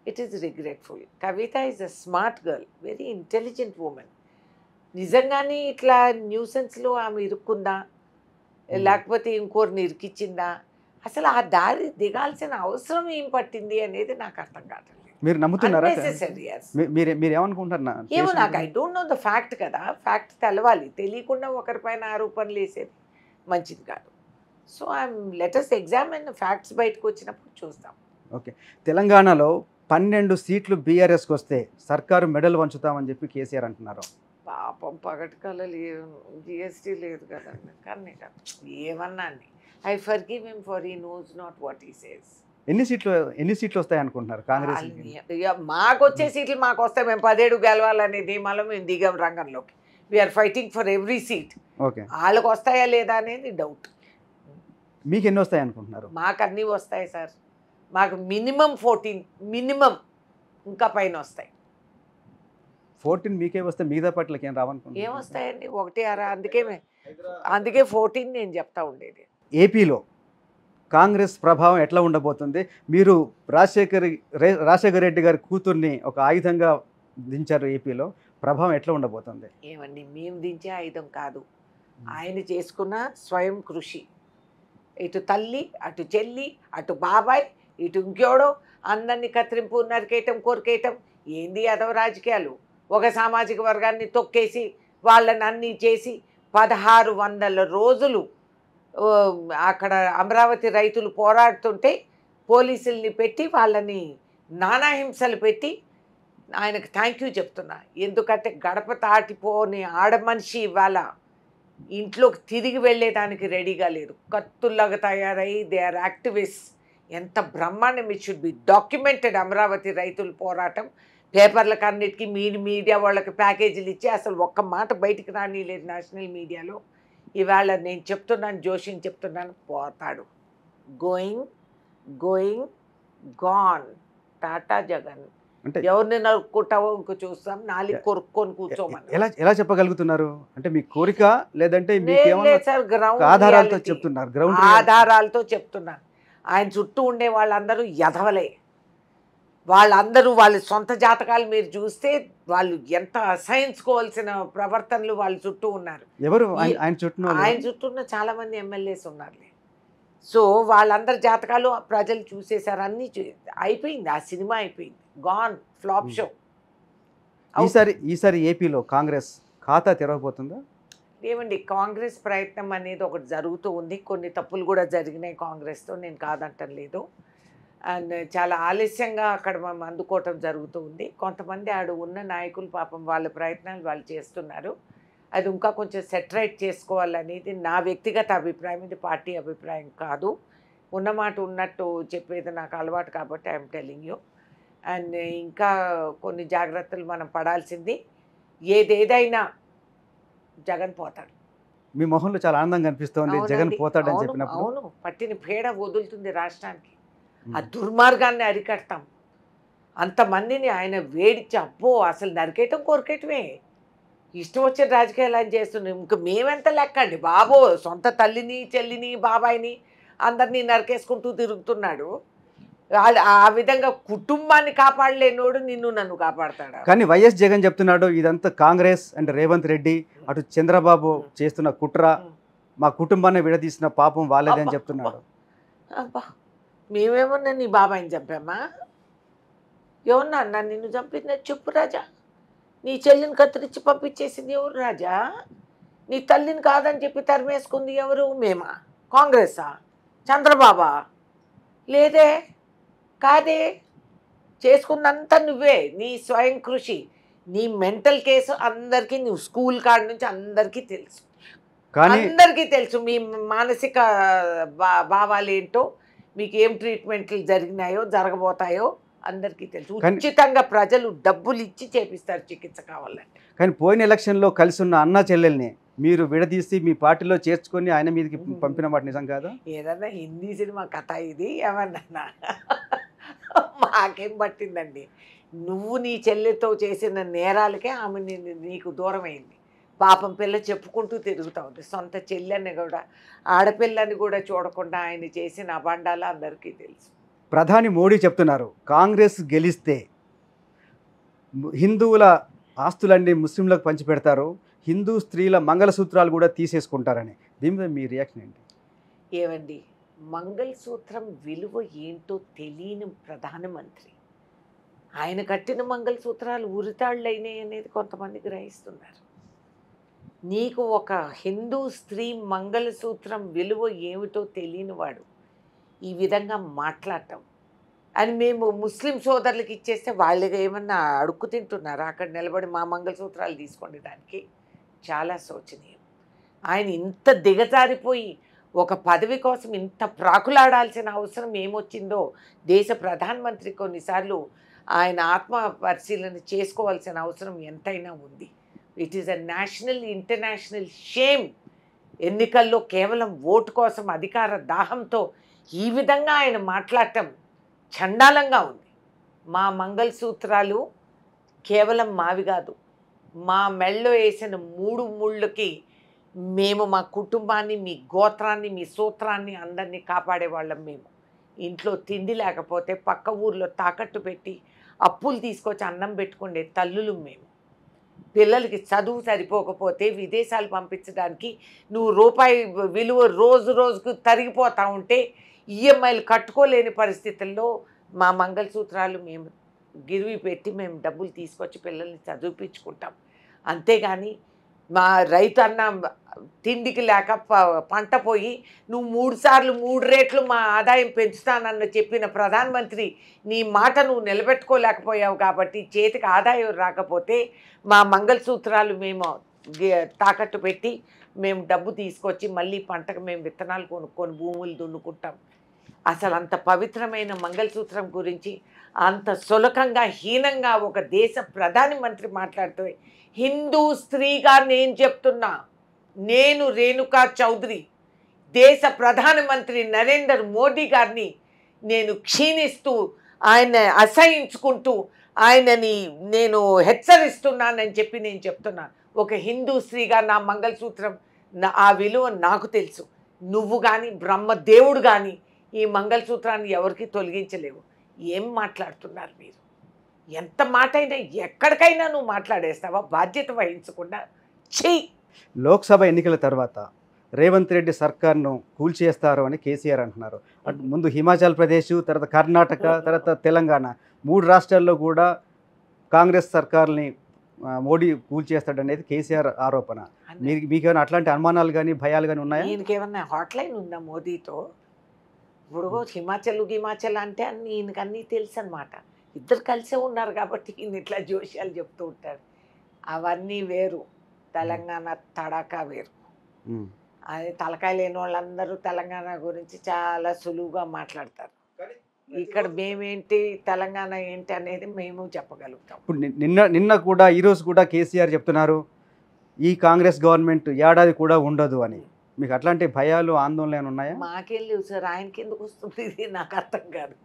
it is regretful. Kavitha is a smart girl, very intelligent women. నిజంగానే ఇట్లా న్యూసెన్స్లో ఆమె ఇరుక్కుందా, లేకపోతే ఇంకోరిని ఇరికిచ్చిందా, అసలు ఆ దారి దిగాల్సిన అవసరం ఏం పట్టింది అనేది నాకు అర్థం కావట్లేదు. మీరు నమ్ముతున్నారా? Unnecessary, yes. మీరు ఏమనుకుంటున్నారు? ఏమో నాకు I don't know the fact కదా. ఫ్యాక్ట్ తెలవాలి. తెలియకుండా ఒకరిపైన ఆరోపణలు వేసేది మంచిది కాదు. So let us examine facts బయటకు వచ్చినప్పుడు చూస్తాం. ఓకే. తెలంగాణలో 12 సీట్లు బీఆర్ఎస్కి వస్తే సర్కారు మెడల్ వంచుతామని చెప్పి కేసీఆర్ అంటున్నారు. పాపం పగటికల జిఎస్టీ లేదు కదండి. కానీ ఏమన్నా అండి, I forgive him for he knows not what he says. ఎన్ని సీట్లు వస్తాయి అనుకుంటున్నారు కాంగ్రెస్? మాకు వచ్చే సీట్లు మాకు వస్తాయి. మేము 17 గెలవాలనే ధీమాలో మేము దిగాం రంగంలోకి. We're fighting for every seat. Okay. వాళ్ళకి వస్తాయా లేదా అనేది డౌట్. మీకు ఎన్ని వస్తాయి అనుకుంటున్నారు? మాకు అన్నీ వస్తాయి సార్. మాకు మినిమం 14, మినిమం, ఇంకా పైన వస్తాయి. 14 మీకే వస్తే మిగతా పార్టీలకు ఏం రావనుకుంటున్నారు? ఏమొస్తాయండి, 1 అందుకే 14 నేను చెప్తా ఉండేది. ఏపీలో కాంగ్రెస్ ప్రభావం ఎట్లా ఉండబోతుంది? మీరు రాజశేఖర రెడ్డి గారి కూతుర్ని ఒక ఆయుధంగా దించారు. ఏపీలో ప్రభావం ఎట్లా ఉండబోతుంది? ఏమండి, మేము దించే ఆయుధం కాదు, ఆయన చేసుకున్న స్వయం కృషి. ఇటు తల్లి, అటు చెల్లి, అటు బాబాయ్, ఇటు ఇంకోడో, అందరినీ కత్తిరింపు, నరికేయటం, కొరికేయటం. ఏంది అదవ రాజకీయాలు? ఒక సామాజిక వర్గాన్ని తొక్కేసి వాళ్ళని అన్నీ చేసి 1600 రోజులు అక్కడ అమరావతి రైతులు పోరాడుతుంటే పోలీసుల్ని పెట్టి వాళ్ళని నానా హింసలు పెట్టి ఆయనకు థ్యాంక్ యూ చెప్తున్నా. ఎందుకంటే గడప దాటిపోని ఆడమనిషి ఇవాళ ఇంట్లోకి తిరిగి వెళ్ళేదానికి రెడీగా లేదు. కత్తుల్లాగా తయారై దే ఆర్ యాక్టివిస్ట్. ఎంత బ్రహ్మాండం! It should be documented. Amaravati రైతుల పోరాటం పేపర్లకు అన్నిటికీ మీడియా వాళ్ళకి ప్యాకేజీలు ఇచ్చి అసలు ఒక్క మాట బయటికి రానిలేదు నేషనల్ మీడియాలో. ఇవాళ నేను చెప్తున్నాను, జోషిని చెప్తున్నాను, పోతాడు. Going gone. టాటా జగన్. అంటే ఎవరిని నరుక్కుంటావో ఇంకో చూస్తాం, నాలుగు కొరుక్కొని కూర్చోమని ఎలా చెప్పగలుగుతున్నారు? అంటే మీ కోరిక లేదంటే ఆధారాలతో చెప్తున్నారు? ఆధారాలతో చెప్తున్నాను. ఆయన చుట్టూ ఉండే వాళ్ళందరూ యధవలే. వాళ్ళందరూ వాళ్ళ సొంత జాతకాలు మీరు చూస్తే వాళ్ళు ఎంత అసహించుకోవాల్సిన ప్రవర్తనలు వాళ్ళ చుట్టూ ఉన్నారు. ఎవరు ఆయన చుట్టూ ఉన్న చాలా మంది ఎమ్మెల్యేస్ ఉన్నారు. సో వాళ్ళందరి జాతకాలు ప్రజలు చూసేశారు. అన్నీ అయిపోయింది. ఆ సినిమా అయిపోయింది. గాన్. Flop show. ఈసారి ఏపీలో కాంగ్రెస్ ఖాతా తెరవబోతుందా? ఏమండి, కాంగ్రెస్ ప్రయత్నం అనేది ఒకటి జరుగుతూ ఉంది. కొన్ని తప్పులు కూడా జరిగినాయి కాంగ్రెస్తో, నేను కాదంటం లేదు. అండ్ చాలా ఆలస్యంగా అక్కడ మనం అందుకోవటం జరుగుతూ ఉంది. కొంతమంది ఆడు ఉన్న నాయకులు పాపం వాళ్ళ ప్రయత్నాలు వాళ్ళు చేస్తున్నారు. అది ఇంకా కొంచెం సెటరైట్ చేసుకోవాలనేది నా వ్యక్తిగత అభిప్రాయం. ఇది పార్టీ అభిప్రాయం కాదు. ఉన్నమాట ఉన్నట్టు చెప్పేది నాకు అలవాటు కాబట్టి ఐఎమ్ టెలింగ్ యూ. అండ్ ఇంకా కొన్ని జాగ్రత్తలు మనం పడాల్సింది. ఏదేదైనా జగన్ పోతాడు. మీ మొహంలో చాలా ఆనందంగా అనిపిస్తోంది జగన్ పోతాడని చెప్పినప్పుడు. అవును, పట్టిన పేడ వదులుతుంది రాష్ట్రానికి. ఆ దుర్మార్గాన్ని అరికడతాం. అంతమందిని ఆయన వేడిచ్చి అబ్బో అసలు నరికేయటం కొరికేయటమే. ఇష్టం వచ్చిన రాజకీయాలు ఆయన చేస్తున్నాం. ఇంక మేమెంత లెక్క అండి బాబో. సొంత తల్లిని, చెల్లిని, బాబాయిని అందరినీ నరికేసుకుంటూ తిరుగుతున్నాడు. ఆ విధంగా కుటుంబాన్ని కాపాడలేనోడు నిన్ను నన్ను కాపాడతాడు. కానీ వైఎస్ జగన్ చెప్తున్నాడు ఇదంతా కాంగ్రెస్ అండ్ రేవంత్ రెడ్డి అటు చంద్రబాబు చేస్తున్న కుట్ర, మా కుటుంబాన్ని విడదీసిన పాపం వాళ్ళేదని చెప్తున్నాడు. అబ్బా, మేమేమన్నా నీ బాబాయిని చంపామా? ఎవరన్నా అన్నా నిన్ను చంపింది? చెప్పు రాజా. నీ చెల్లిని కత్తిరించి పంపించేసింది ఎవరు రాజా? నీ తల్లిని కాదని చెప్పి తరిమేసుకుంది ఎవరు? మేమా? కాంగ్రెసా? చంద్రబాబా? లేదే, కాదే. చేసుకున్నంత నువ్వే. నీ స్వయం కృషి, నీ మెంటల్ కేసు అందరికీ, నువ్వు స్కూల్ కాడి నుంచి అందరికీ తెలుసు. అందరికీ తెలుసు మీ మానసిక భావాలు ఏంటో, మీకు ఏం ట్రీట్మెంట్లు జరిగినాయో జరగబోతాయో అందరికీ తెలుసు. ఉచితంగా ప్రజలు డబ్బులు ఇచ్చి చేపిస్తారు చికిత్స కావాలంటే. కానీ పోయిన ఎలక్షన్లో కలిసి ఉన్న అన్నా చెల్లెల్ని మీరు విడదీసి మీ పార్టీలో చేర్చుకొని ఆయన మీదకి పంపిన మాట నిజం కాదా? ఏదన్నా హిందీ సినిమా కథ ఇది ఏమన్నా? మాకేం పట్టిందండి. నువ్వు నీ చెల్లితో చేసిన నేరాలకే ఆమె నీకు దూరమైంది. పాపం పిల్ల చెప్పుకుంటూ తిరుగుతా ఉంది. సొంత చెల్లని కూడా, ఆడపిల్లని కూడా చూడకుండా ఆయన చేసిన అబాండాలు అందరికీ తెలుసు. ప్రధాని మోడీ చెప్తున్నారు, కాంగ్రెస్ గెలిస్తే హిందువుల ఆస్తులన్నీ ముస్లింలకు పంచిపెడతారు, హిందూ స్త్రీల మంగళసూత్రాలు కూడా తీసేసుకుంటారని. దీని మీద మీ రియాక్షన్ ఏంటి? ఏవండి, మంగళసూత్రం విలువ ఏంటో తెలియని ప్రధానమంత్రి, ఆయన కట్టిన మంగళసూత్రాలు ఉరితాళ్ళు అయినాయి అనేది కొంతమంది గ్రహిస్తున్నారు. నీకు ఒక హిందూ స్త్రీ మంగళసూత్రం విలువ ఏమిటో తెలియని వాడు ఈ విధంగా మాట్లాడటం అని మేము ముస్లిం సోదరులకు ఇచ్చేస్తే వాళ్ళకి ఏమన్నా అడుక్కు తింటున్నారా? అక్కడ నిలబడి మా మంగళసూత్రాలు తీసుకోండి. దానికి చాలా శోచనీయం. ఆయన ఇంత దిగజారిపోయి ఒక పదవి కోసం ఇంత ప్రాకులాడాల్సిన అవసరం ఏమొచ్చిందో దేశ ప్రధానమంత్రి కొన్నిసార్లు ఆయన ఆత్మ పరిశీలన చేసుకోవాల్సిన అవసరం ఎంతైనా ఉంది. It is a national international shame. ఎన్నికల్లో కేవలం ఓటు కోసం అధికార దాహంతో ఈ విధంగా ఆయన మాట్లాడటం చండాలంగా ఉంది. మా మంగళసూత్రాలు కేవలం మావి కాదు, మా మెళ్ళో వేసిన 3 ముళ్ళకి మేము మా కుటుంబాన్ని, మీ గోత్రాన్ని, మీ సూత్రాన్ని అందరినీ కాపాడేవాళ్ళం. మేము ఇంట్లో తిండి లేకపోతే పక్క ఊర్లో తాకట్టు పెట్టి అప్పులు తీసుకొచ్చి అన్నం పెట్టుకునే తల్లులు మేము. పిల్లలకి చదువు సరిపోకపోతే విదేశాలు పంపించడానికి నువ్వు రూపాయి విలువ రోజు రోజుకు తరిగిపోతూ ఉంటే ఈఎంఐలు కట్టుకోలేని పరిస్థితుల్లో మా మంగళసూత్రాలు మేము గిరివి పెట్టి మేము డబ్బులు తీసుకొచ్చి పిల్లల్ని చదివిపించుకుంటాం. అంతేగాని మా రైతు అన్న తిండికి లేక పంట పోయి నువ్వు 3 సార్లు 3 రేట్లు మా ఆదాయం పెంచుతానన్న చెప్పిన ప్రధానమంత్రి నీ మాట నువ్వు నిలబెట్టుకోలేకపోయావు. కాబట్టి చేతికి ఆదాయం రాకపోతే మా మంగళసూత్రాలు మేము తాకట్టు పెట్టి మేము డబ్బు తీసుకొచ్చి మళ్ళీ పంటకు మేము విత్తనాలు కొనుక్కొని భూములు దున్నుకుంటాం. అసలు అంత పవిత్రమైన మంగళసూత్రం గురించి అంత సులకంగా హీనంగా ఒక దేశ ప్రధానమంత్రి మాట్లాడుతూ, హిందూ స్త్రీగా నేను చెప్తున్నా, నేను రేణుకా చౌదరి దేశ ప్రధానమంత్రి నరేంద్ర మోడీ గారిని నేను క్షీణిస్తూ ఆయన అసహించుకుంటూ ఆయనని నేను హెచ్చరిస్తున్నానని చెప్పి నేను చెప్తున్నాను. ఒక హిందూ స్త్రీగా నా మంగళసూత్రం ఆ విలువ నాకు తెలుసు. నువ్వు కానీ బ్రహ్మదేవుడు కానీ ఈ మంగళసూత్రాన్ని ఎవరికి తొలగించలేవు. ఏం మాట్లాడుతున్నారు మీరు? ఎంత మాట అయినా ఎక్కడికైనా నువ్వు మాట్లాడేస్తావా బాధ్యత వహించకుండా? చెయ్యి. లోక్సభ ఎన్నికల తర్వాత రేవంత్ రెడ్డి సర్కార్ను కూల్చేస్తారు అని కేసీఆర్ అంటున్నారు. అటు ముందు హిమాచల్ ప్రదేశ్, తర్వాత కర్ణాటక, తర్వాత తెలంగాణ 3 రాష్ట్రాల్లో కూడా కాంగ్రెస్ సర్కార్ని మోడీ కూల్చేస్తాడనేది కేసీఆర్ ఆరోపణ. మీకేమైనా అట్లాంటి అనుమానాలు కానీ భయాలు కానీ ఉన్నాయా? ఈయనకేమన్నా హాట్లైన్ ఉందా మోదీతో? ఇప్పుడు హిమాచల్ అంటే ఈయనకన్నీ తెలుసు అనమాట. ఇద్దరు కలిసే ఉన్నారు కాబట్టి ఈయన ఇట్లా జోష్యాలు చెప్తూ ఉంటారు. అవన్నీ వేరు, తెలంగాణ తడాకా వేరు. అది తలకాయ లేని వాళ్ళందరూ తెలంగాణ గురించి చాలా సులువుగా మాట్లాడతారు. ఇక్కడ మేమేంటి, తెలంగాణ ఏంటి అనేది మేము చెప్పగలుగుతాం. ఇప్పుడు నిన్న కూడా ఈరోజు కూడా కేసీఆర్ చెప్తున్నారు, ఈ కాంగ్రెస్ గవర్నమెంట్ ఏడాది కూడా ఉండదు అని. మీకు అట్లాంటి భయాలు, ఆందోళనలు ఉన్నాయా? మాకేం లేవు సార్. ఆయనకి ఎందుకు వస్తుంది ఇది నాకు అర్థం కాదు.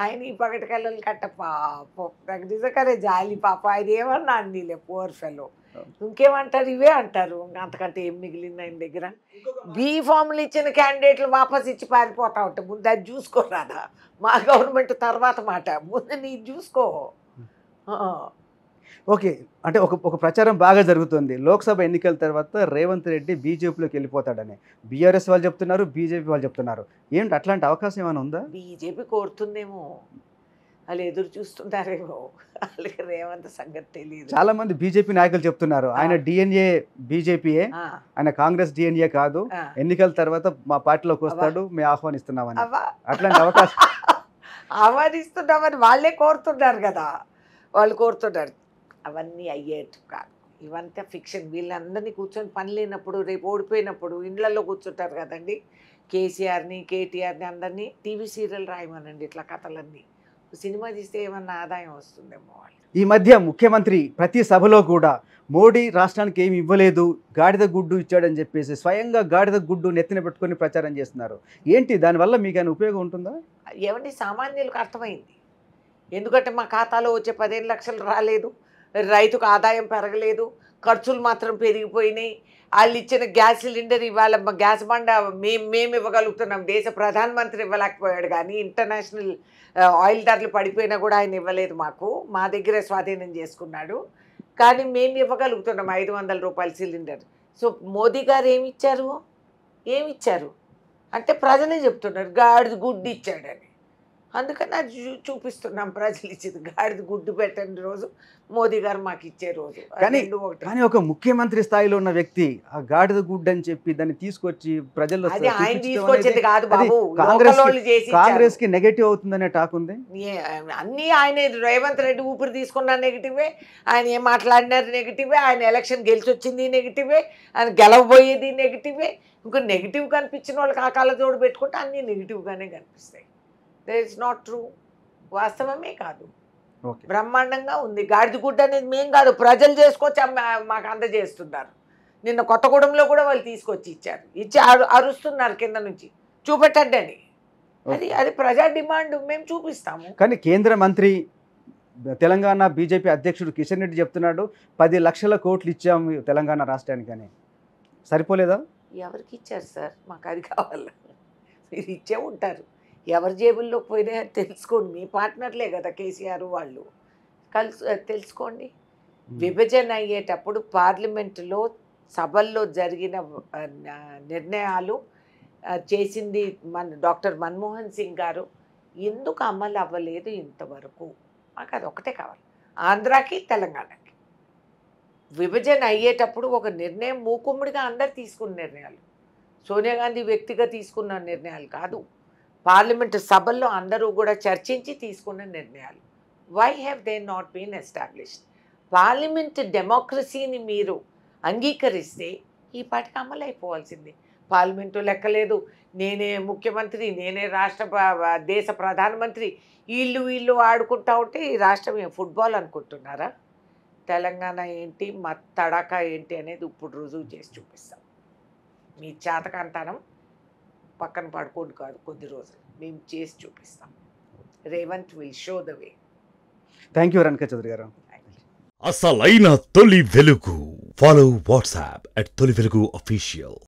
ఆయన ఈ పగటి కళ్ళలు కట్ట పాపం నాకు నిజంగానే జాలి. పాప ఆయన ఏమన్నా అండిలే, పోర్ ఫెలో. ఇంకేమంటారు? ఇవే అంటారు. అంతకంటే ఏం మిగిలింది ఆయన దగ్గర? బీ ఫామ్లు ఇచ్చిన క్యాండిడేట్లు వాపస్ ఇచ్చి పారిపోతా ఉంటాయి. ముందు అది చూసుకోరాదా? మా గవర్నమెంట్ తర్వాత మాట, ముందు నీ చూసుకో. ఓకే, అంటే ఒక ప్రచారం బాగా జరుగుతుంది. లోక్సభ ఎన్నికల తర్వాత రేవంత్ రెడ్డి బీజేపీలోకి వెళ్ళిపోతాడని బీఆర్ఎస్ వాళ్ళు చెప్తున్నారు, బీజేపీ వాళ్ళు చెప్తున్నారు. ఏంటి అట్లాంటి అవకాశం ఏమైనా ఉందా? బీజేపీ కోరుతుందేమో, వాళ్ళు ఎదురు చూస్తున్నారేమో. వాళ్ళకి రేవంత్ సంగతి తెలియదు. చాలా మంది బీజేపీ నాయకులు చెప్తున్నారు, ఆయన డిఎన్ఏ బీజేపీయే, ఆయన కాంగ్రెస్ డిఎన్ఏ కాదు, ఎన్నికల తర్వాత మా పార్టీలోకి వస్తాడు, మేము ఆహ్వానిస్తున్నామని. అట్లాంటి అవకాశం ఆహ్వానిస్తున్నామని వాళ్ళే కోరుతున్నారు కదా, వాళ్ళు కోరుతున్నారు. అవన్నీ అయ్యేట్టు కాదు, ఇవంతా ఫిక్షన్. వీళ్ళందరినీ కూర్చొని పని లేనప్పుడు, రేపు ఓడిపోయినప్పుడు ఇండ్లలో కూర్చుంటారు కదండి. కేసీఆర్ని, కేటీఆర్ని అందరినీ టీవీ సీరియల్ రాయమనండి ఇట్లా కథలన్నీ. సినిమా తీస్తే ఏమన్నా ఆదాయం వస్తుందేమో వాళ్ళు. ఈ మధ్య ముఖ్యమంత్రి ప్రతి సభలో కూడా మోడీ రాష్ట్రానికి ఏమి ఇవ్వలేదు, గాడిద గుడ్డు ఇచ్చాడని చెప్పేసి స్వయంగా గాడిద గుడ్డు నెత్తిన పెట్టుకొని ప్రచారం చేస్తున్నారు. ఏంటి దానివల్ల మీకు ఏమైనా ఉపయోగం ఉంటుందా? ఏమంటే సామాన్యులకు అర్థమైంది. ఎందుకంటే మా ఖాతాలో వచ్చే 15 లక్షలు రాలేదు, రైతుకు ఆదాయం పెరగలేదు, ఖర్చులు మాత్రం పెరిగిపోయినాయి. వాళ్ళు ఇచ్చిన గ్యాస్ సిలిండర్ ఇవాళ గ్యాస్ బండ మేము ఇవ్వగలుగుతున్నాం, దేశ ప్రధానమంత్రి ఇవ్వలేకపోయాడు. కానీ ఇంటర్నేషనల్ ఆయిల్ ధరలు పడిపోయినా కూడా ఆయన ఇవ్వలేదు, మా దగ్గరే స్వాధీనం చేసుకున్నాడు. కానీ మేము ఇవ్వగలుగుతున్నాం 500 రూపాయల సిలిండర్. సో మోదీ గారు ఏమిచ్చారు అంటే ప్రజలే చెప్తున్నారు గాడిద గుడ్డు ఇచ్చాడని. అందుకని అది చూపిస్తున్నాం, ప్రజలు ఇచ్చేది గాడిద గుడ్డు పెట్టని రోజు మోదీ గారు మాకు ఇచ్చే రోజు. కానీ ఒక ముఖ్యమంత్రి స్థాయిలో ఉన్న వ్యక్తి ఆ గాడిద గుడ్డు అని చెప్పి దాన్ని తీసుకొచ్చి ప్రజల్లో అది ఆయన తీసుకొచ్చేది కాదు బాబు, కాంగ్రెస్ కి నెగటివ్ అవుతుందనే టాక్ ఉంది. అన్నీ ఆయన రేవంత్ రెడ్డి ఊపిరి తీసుకున్న నెగిటివే, ఆయన ఏం మాట్లాడినారు నెగిటివే, ఆయన ఎలక్షన్ గెలిచి వచ్చింది నెగిటివే, ఆయన గెలవబోయేది నెగిటివే. ఇంకో నెగిటివ్ కనిపించిన వాళ్ళకి ఆ కాళ్ళ జోడు పెట్టుకుంటే అన్నీ నెగిటివ్గానే కనిపిస్తాయి. దట్ ఈస్ నాట్ ట్రూ, వాస్తవమే కాదు. బ్రహ్మాండంగా ఉంది. గాడిద గుడ్డ అనేది మేం కాదు, ప్రజలు చేసుకొచ్చి మాకు అందజేస్తున్నారు. నిన్న కొత్తగూడెంలో కూడా వాళ్ళు తీసుకొచ్చి ఇచ్చి అరుస్తున్నారు కింద నుంచి, చూపెట్టండి అని. అది ప్రజా డిమాండ్, మేము చూపిస్తాము. కానీ కేంద్ర మంత్రి తెలంగాణ బీజేపీ అధ్యక్షుడు కిషన్ రెడ్డి చెప్తున్నాడు 10 లక్షల కోట్లు ఇచ్చాము తెలంగాణ రాష్ట్రానికి అని. సరిపోలేదా? ఎవరికి ఇచ్చారు సార్? మాకు అది కావాలి. మీరు ఇచ్చే ఉంటారు, ఎవరి జేబుల్లోకి పోయినా తెలుసుకోండి. మీ పార్ట్నర్లే కదా కేసీఆర్ వాళ్ళు, తెలుసుకోండి. విభజన అయ్యేటప్పుడు పార్లమెంటులో సభల్లో జరిగిన నిర్ణయాలు చేసింది డాక్టర్ మన్మోహన్ సింగ్ గారు. ఎందుకు అమలు అవ్వలేదు ఇంతవరకు? మాకు అది ఒకటే కావాలి, ఆంధ్రాకి తెలంగాణకి. విభజన అయ్యేటప్పుడు ఒక నిర్ణయం మూకుమ్మడిగా అందరు తీసుకున్న నిర్ణయాలు, సోనియా గాంధీ వ్యక్తిగా తీసుకున్న నిర్ణయాలు కాదు, పార్లమెంటు సభల్లో అందరూ కూడా చర్చించి తీసుకున్న నిర్ణయాలు. Why have they not been established? Parliament డెమోక్రసీని మీరు అంగీకరిస్తే ఈ పాటికి అమలు అయిపోవాల్సింది. పార్లమెంటు లెక్కలేదు, నేనే ముఖ్యమంత్రి, నేనే దేశ ప్రధానమంత్రి, వీళ్ళు ఆడుకుంటా ఉంటే ఈ రాష్ట్రం ఫుట్బాల్ అనుకుంటున్నారా? తెలంగాణ ఏంటి, మా తడాకా ఏంటి అనేది ఇప్పుడు రుజువు చేసి చూపిస్తాం. మీ చేతకంతనం పక్కన పడుకోండి కాదు, కొద్ది రోజులు మేము చేసి చూపిస్తాం. Revanth will show the way. Thank you Renuka Chowdary garu. అసలైన తొలి వెలుగు. ఫాలో వాట్సాప్ @తొలి వెలుగు official.